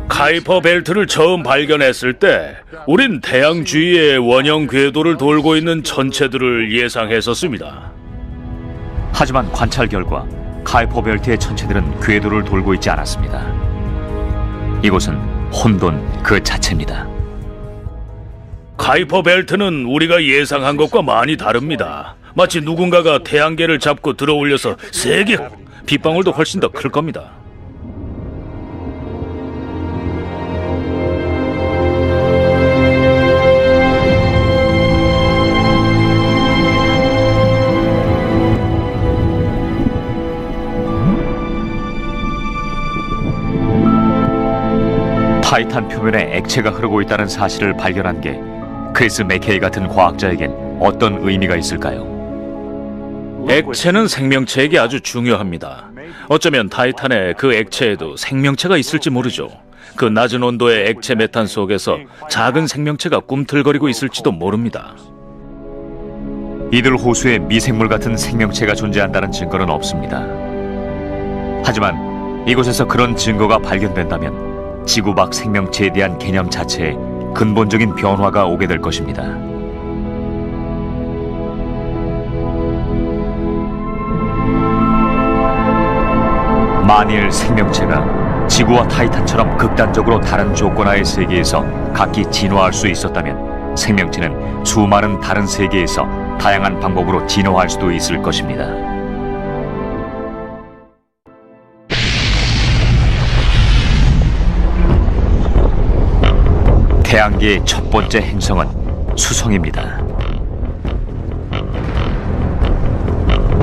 카이퍼 벨트를 처음 발견했을 때 우린 태양 주위의 원형 궤도를 돌고 있는 천체들을 예상했었습니다. 하지만 관찰 결과 카이퍼 벨트의 천체들은 궤도를 돌고 있지 않았습니다. 이곳은 혼돈 그 자체입니다. 카이퍼 벨트는 우리가 예상한 것과 많이 다릅니다. 마치 누군가가 태양계를 잡고 들어올려서 세게 빗방울도 훨씬 더 클 겁니다. 타이탄 표면에 액체가 흐르고 있다는 사실을 발견한 게 크리스 맥케이 같은 과학자에겐 어떤 의미가 있을까요? 액체는 생명체에게 아주 중요합니다. 어쩌면 타이탄의 그 액체에도 생명체가 있을지 모르죠. 그 낮은 온도의 액체 메탄 속에서 작은 생명체가 꿈틀거리고 있을지도 모릅니다. 이들 호수에 미생물 같은 생명체가 존재한다는 증거는 없습니다. 하지만 이곳에서 그런 증거가 발견된다면 지구 밖 생명체에 대한 개념 자체에 근본적인 변화가 오게 될 것입니다. 만일 생명체가 지구와 타이탄처럼 극단적으로 다른 조건하의 세계에서 각기 진화할 수 있었다면 생명체는 수많은 다른 세계에서 다양한 방법으로 진화할 수도 있을 것입니다. 태양계의 첫 번째 행성은 수성입니다.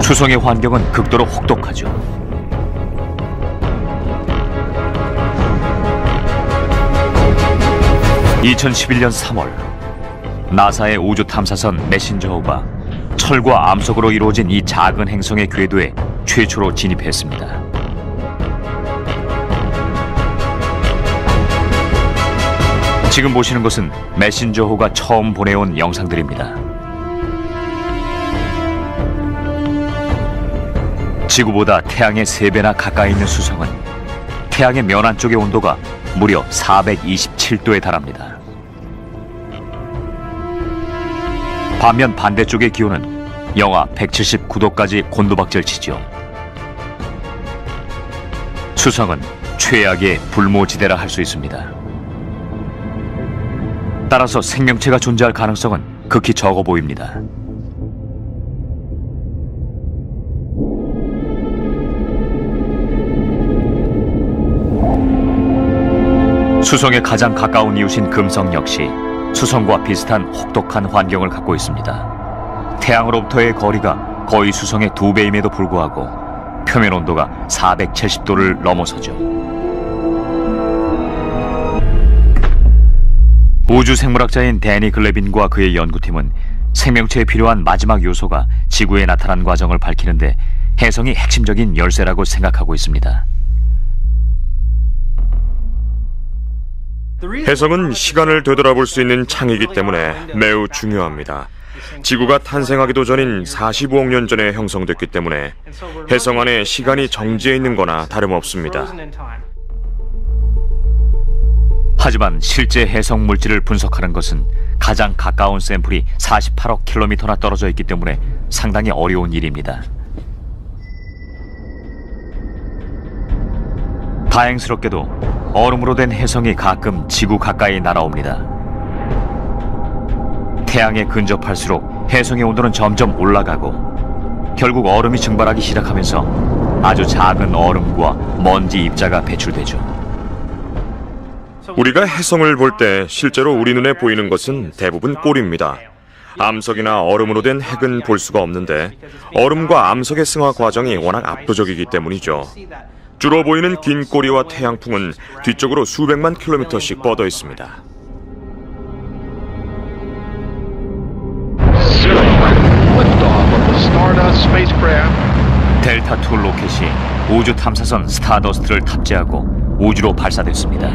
수성의 환경은 극도로 혹독하죠. (2011년 3월) 나사의 우주 탐사선 메신저호가 철과 암석으로 이루어진 이 작은 행성의 궤도에 최초로 진입했습니다. 지금 보시는 것은 메신저호가 처음 보내온 영상들입니다. 지구보다 태양의 3배나 가까이 있는 수성은 태양의 면한 쪽의 온도가 무려 427도에 달합니다. 반면 반대쪽의 기온은 영하 179도까지 곤두박질 치죠. 수성은 최악의 불모지대라 할 수 있습니다. 따라서 생명체가 존재할 가능성은 극히 적어 보입니다. 수성에 가장 가까운 이웃인 금성 역시 수성과 비슷한 혹독한 환경을 갖고 있습니다. 태양으로부터의 거리가 거의 수성의 2배임에도 불구하고 표면 온도가 470도를 넘어서죠. 우주 생물학자인 데니 글레빈과 그의 연구팀은 생명체에 필요한 마지막 요소가 지구에 나타난 과정을 밝히는데 해성이 핵심적인 열쇠라고 생각하고 있습니다. 해성은 시간을 되돌아볼 수 있는 창이기 때문에 매우 중요합니다. 지구가 탄생하기도 전인 45억 년 전에 형성됐기 때문에 해성 안에 시간이 정지해 있는 거나 다름없습니다. 하지만 실제 해성 물질을 분석하는 것은 가장 가까운 샘플이 48억 킬로미터나 떨어져 있기 때문에 상당히 어려운 일입니다. 다행스럽게도 얼음으로 된 해성이 가끔 지구 가까이 날아옵니다. 태양에 근접할수록 해성의 온도는 점점 올라가고 결국 얼음이 증발하기 시작하면서 아주 작은 얼음과 먼지 입자가 배출되죠. 우리가 해성을 볼 때 실제로 우리 눈에 보이는 것은 대부분 꼴입니다. 암석이나 얼음으로 된 핵은 볼 수가 없는데 얼음과 암석의 승화 과정이 워낙 압도적이기 때문이죠. 주로 보이는 긴 꼬리와 태양풍은 뒤쪽으로 수백만 킬로미터씩 뻗어 있습니다. 델타2 로켓이 우주 탐사선 스타더스트를 탑재하고 우주로 발사됐습니다.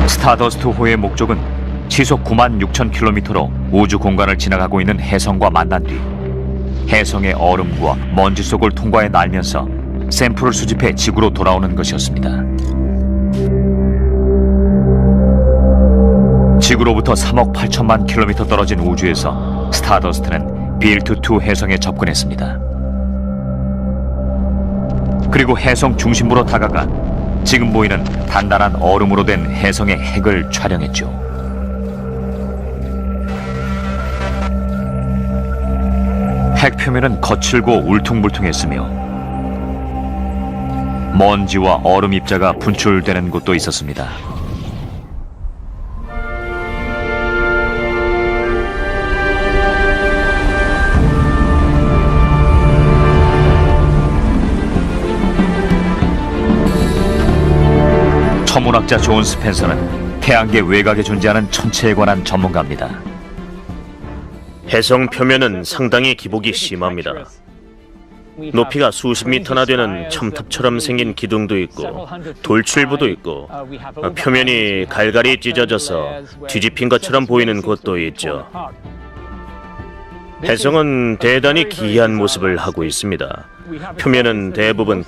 스타더스트호의 목적은 시속 96,000km로 우주 공간을 지나가고 있는 해성과 만난 뒤 해성의 얼음과 먼지 속을 통과해 날면서 샘플을 수집해 지구로 돌아오는 것이었습니다. 지구로부터 3억 8천만 킬로미터 떨어진 우주에서 스타더스트는 빌투2 해성에 접근했습니다. 그리고 해성 중심부로 다가가 지금 보이는 단단한 얼음으로 된 해성의 핵을 촬영했죠. 핵 표면은 거칠고 울퉁불퉁했으며 먼지와 얼음 입자가 분출되는 곳도 있었습니다. 천문학자 존 스펜서는 태양계 외곽에 존재하는 천체에 관한 전문가입니다. 해성 표면은 상당히 기복이 심합니다. 높이가 수십 미터나 되는 첨탑처럼 생긴 기둥도 있고 돌출부도 있고 표면이 갈갈이 찢어져서 뒤집힌 것처럼 보이는 곳도 있죠. 해성은 대단히 기이한 모습을 하고 있습니다. 표면은 대부분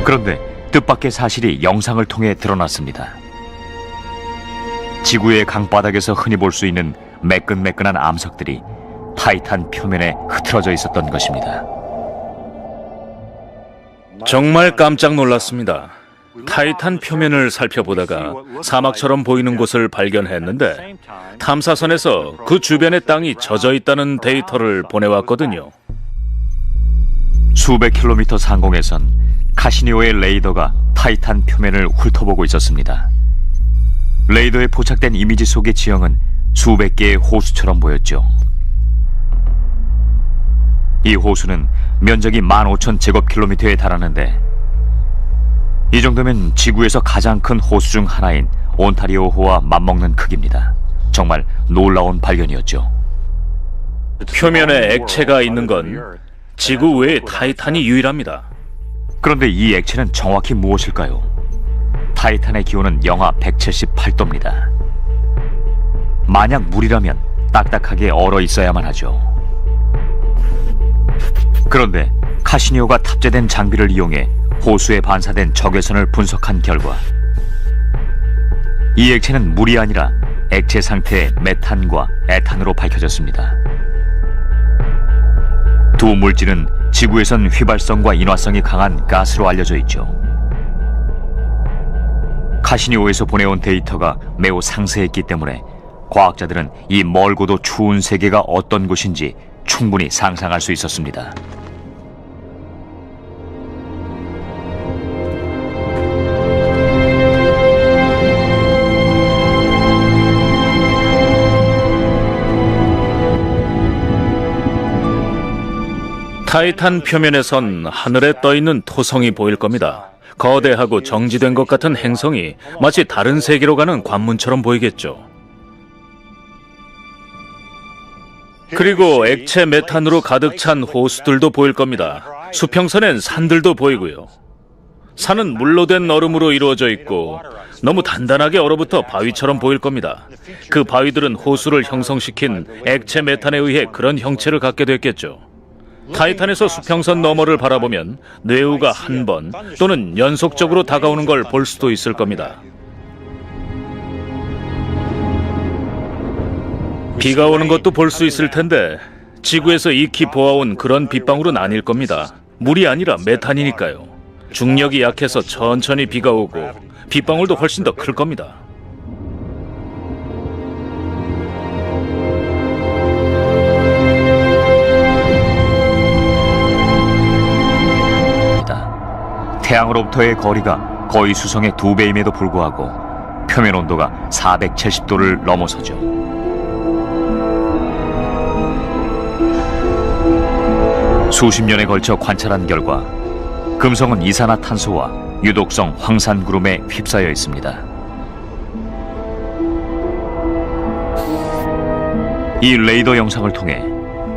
그런데 뜻밖의 사실이 영상을 통해 드러났습니다. 지구의 강바닥에서 흔히 볼 수 있는 매끈매끈한 암석들이 타이탄 표면에 흐트러져 있었던 것입니다. 정말 깜짝 놀랐습니다. 타이탄 표면을 살펴보다가 사막처럼 보이는 곳을 발견했는데 탐사선에서 그 주변의 땅이 젖어 있다는 데이터를 보내왔거든요. 수백 킬로미터 상공에선 카시니오의 레이더가 타이탄 표면을 훑어보고 있었습니다. 레이더에 포착된 이미지 속의 지형은 수백 개의 호수처럼 보였죠. 이 호수는 면적이 15,000제곱킬로미터에 달하는데 이 정도면 지구에서 가장 큰 호수 중 하나인 온타리오호와 맞먹는 크기입니다. 정말 놀라운 발견이었죠. 표면에 액체가 있는 건 지구 외에 타이탄이 유일합니다. 그런데 이 액체는 정확히 무엇일까요? 타이탄의 기온은 영하 178도입니다. 만약 물이라면 딱딱하게 얼어 있어야만 하죠. 그런데 카시니오가 탑재된 장비를 이용해 호수에 반사된 적외선을 분석한 결과 이 액체는 물이 아니라 액체 상태의 메탄과 에탄으로 밝혀졌습니다. 두 물질은 지구에선 휘발성과 인화성이 강한 가스로 알려져 있죠. 카시니오에서 보내온 데이터가 매우 상세했기 때문에 과학자들은 이 멀고도 추운 세계가 어떤 곳인지 충분히 상상할 수 있었습니다. 타이탄 표면에선 하늘에 떠있는 토성이 보일 겁니다. 거대하고 정지된 것 같은 행성이 마치 다른 세계로 가는 관문처럼 보이겠죠. 그리고 액체 메탄으로 가득 찬 호수들도 보일 겁니다. 수평선엔 산들도 보이고요. 산은 물로 된 얼음으로 이루어져 있고 너무 단단하게 얼어붙어 바위처럼 보일 겁니다. 그 바위들은 호수를 형성시킨 액체 메탄에 의해 그런 형체를 갖게 됐겠죠. 타이탄에서 수평선 너머를 바라보면 뇌우가 한 번 또는 연속적으로 다가오는 걸 볼 수도 있을 겁니다. 비가 오는 것도 볼 수 있을 텐데 지구에서 익히 보아온 그런 빗방울은 아닐 겁니다. 물이 아니라 메탄이니까요. 중력이 약해서 천천히 비가 오고 빗방울도 훨씬 더 클 겁니다. 태양으로부터의 거리가 거의 수성의 2배임에도 불구하고 표면 온도가 470도를 넘어서죠. 수십 년에 걸쳐 관찰한 결과 금성은 이산화탄소와 유독성 황산구름에 휩싸여 있습니다. 이 레이더 영상을 통해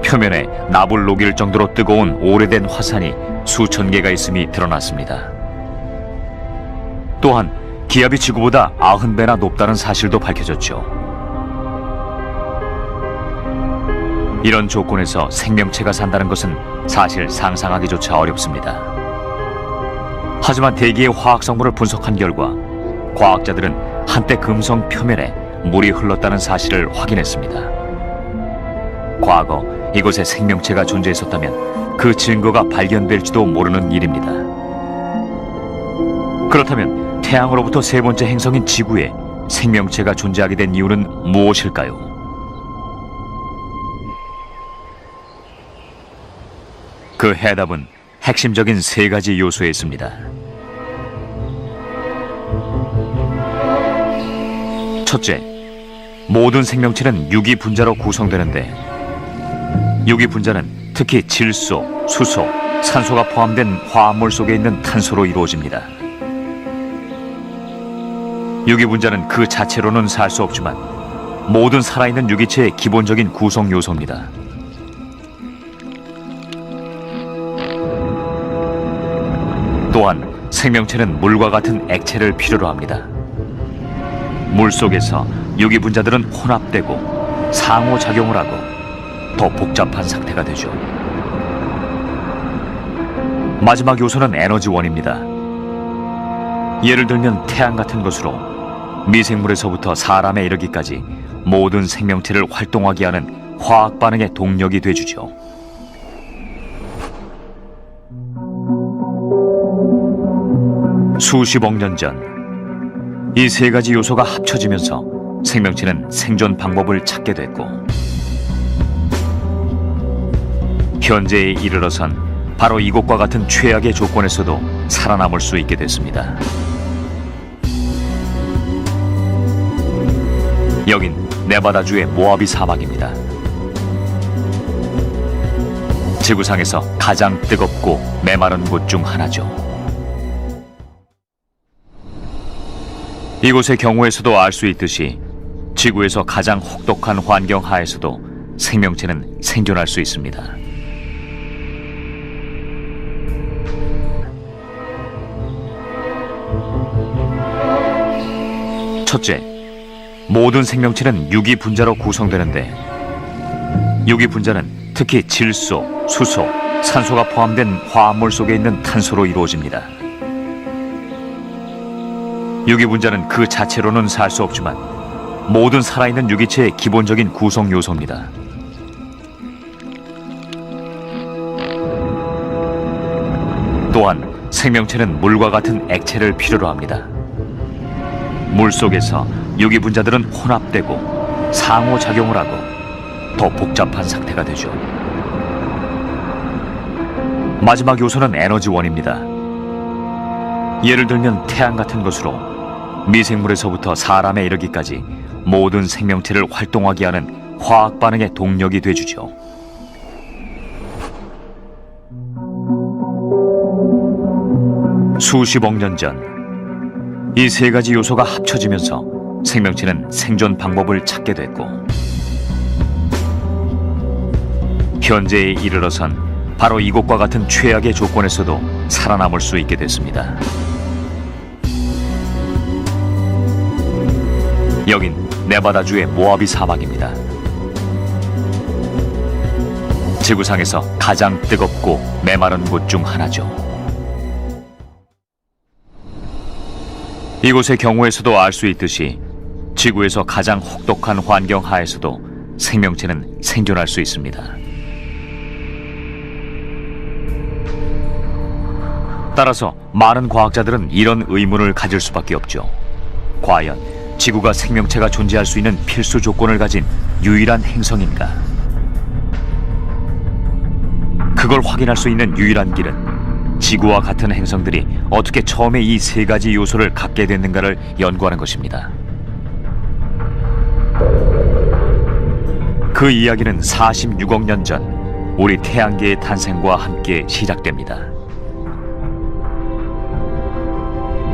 표면에 납을 녹일 정도로 뜨거운 오래된 화산이 수천 개가 있음이 드러났습니다. 또한 기압이 지구보다 90배나 높다는 사실도 밝혀졌죠. 이런 조건에서 생명체가 산다는 것은 사실 상상하기조차 어렵습니다. 하지만 대기의 화학 성분을 분석한 결과 과학자들은 한때 금성 표면에 물이 흘렀다는 사실을 확인했습니다. 과거 이곳에 생명체가 존재했었다면 그 증거가 발견될지도 모르는 일입니다. 그렇다면 태양으로부터 세 번째 행성인 지구에 생명체가 존재하게 된 이유는 무엇일까요? 그 해답은 핵심적인 세 가지 요소에 있습니다. 첫째, 모든 생명체는 유기분자로 구성되는데 유기분자는 특히 질소, 수소, 산소가 포함된 화합물 속에 있는 탄소로 이루어집니다. 유기분자는 그 자체로는 살 수 없지만 모든 살아있는 유기체의 기본적인 구성 요소입니다. 또한 생명체는 물과 같은 액체를 필요로 합니다. 물 속에서 유기분자들은 혼합되고 상호작용을 하고 더 복잡한 상태가 되죠. 마지막 요소는 에너지원입니다. 예를 들면 태양 같은 것으로 미생물에서부터 사람에 이르기까지 모든 생명체를 활동하게 하는 화학 반응의 동력이 돼주죠. 수십억 년 전 이 세 가지 요소가 합쳐지면서 생명체는 생존 방법을 찾게 됐고 현재에 이르러선 바로 이곳과 같은 최악의 조건에서도 살아남을 수 있게 됐습니다. 여긴 네바다주의 모하비 사막입니다. 지구상에서 가장 뜨겁고 메마른 곳 중 하나죠. 이곳의 경우에서도 알 수 있듯이 지구에서 가장 혹독한 환경 하에서도 생명체는 생존할 수 있습니다. 첫째, 모든 생명체는 유기분자로 구성되는데 유기분자는 특히 질소, 수소, 산소가 포함된 화합물 속에 있는 탄소로 이루어집니다. 유기분자는 그 자체로는 살 수 없지만 모든 살아있는 유기체의 기본적인 구성 요소입니다. 또한 생명체는 물과 같은 액체를 필요로 합니다. 물 속에서 유기분자들은 혼합되고 상호작용을 하고 더 복잡한 상태가 되죠. 마지막 요소는 에너지원입니다. 예를 들면 태양 같은 것으로 미생물에서부터 사람에 이르기까지 모든 생명체를 활동하게 하는 화학 반응의 동력이 돼주죠. 수십억 년 전 이 세 가지 요소가 합쳐지면서 생명체는 생존 방법을 찾게 됐고 현재에 이르러선 바로 이곳과 같은 최악의 조건에서도 살아남을 수 있게 됐습니다. 여긴 네바다주의 모하비 사막입니다. 지구상에서 가장 뜨겁고 메마른 곳 중 하나죠. 이곳의 경우에서도 알 수 있듯이 지구에서 가장 혹독한 환경 하에서도 생명체는 생존할 수 있습니다. 따라서 많은 과학자들은 이런 의문을 가질 수밖에 없죠. 과연 지구가 생명체가 존재할 수 있는 필수 조건을 가진 유일한 행성인가? 그걸 확인할 수 있는 유일한 길은 지구와 같은 행성들이 어떻게 처음에 이 세 가지 요소를 갖게 됐는가를 연구하는 것입니다. 그 이야기는 46억 년 전 우리 태양계의 탄생과 함께 시작됩니다.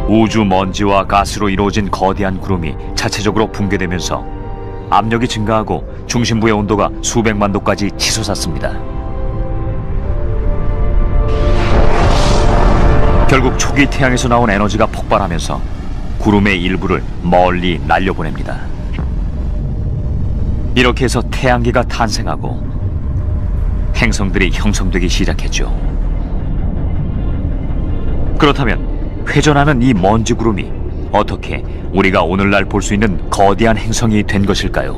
우주 먼지와 가스로 이루어진 거대한 구름이 자체적으로 붕괴되면서 압력이 증가하고 중심부의 온도가 수백만 도까지 치솟았습니다. 결국 초기 태양에서 나온 에너지가 폭발하면서 구름의 일부를 멀리 날려보냅니다. 이렇게 해서 태양계가 탄생하고 행성들이 형성되기 시작했죠. 그렇다면 회전하는 이 먼지 구름이 어떻게 우리가 오늘날 볼 수 있는 거대한 행성이 된 것일까요?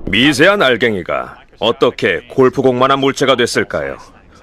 미세한 알갱이가 어떻게 골프공만한 물체가 됐을까요?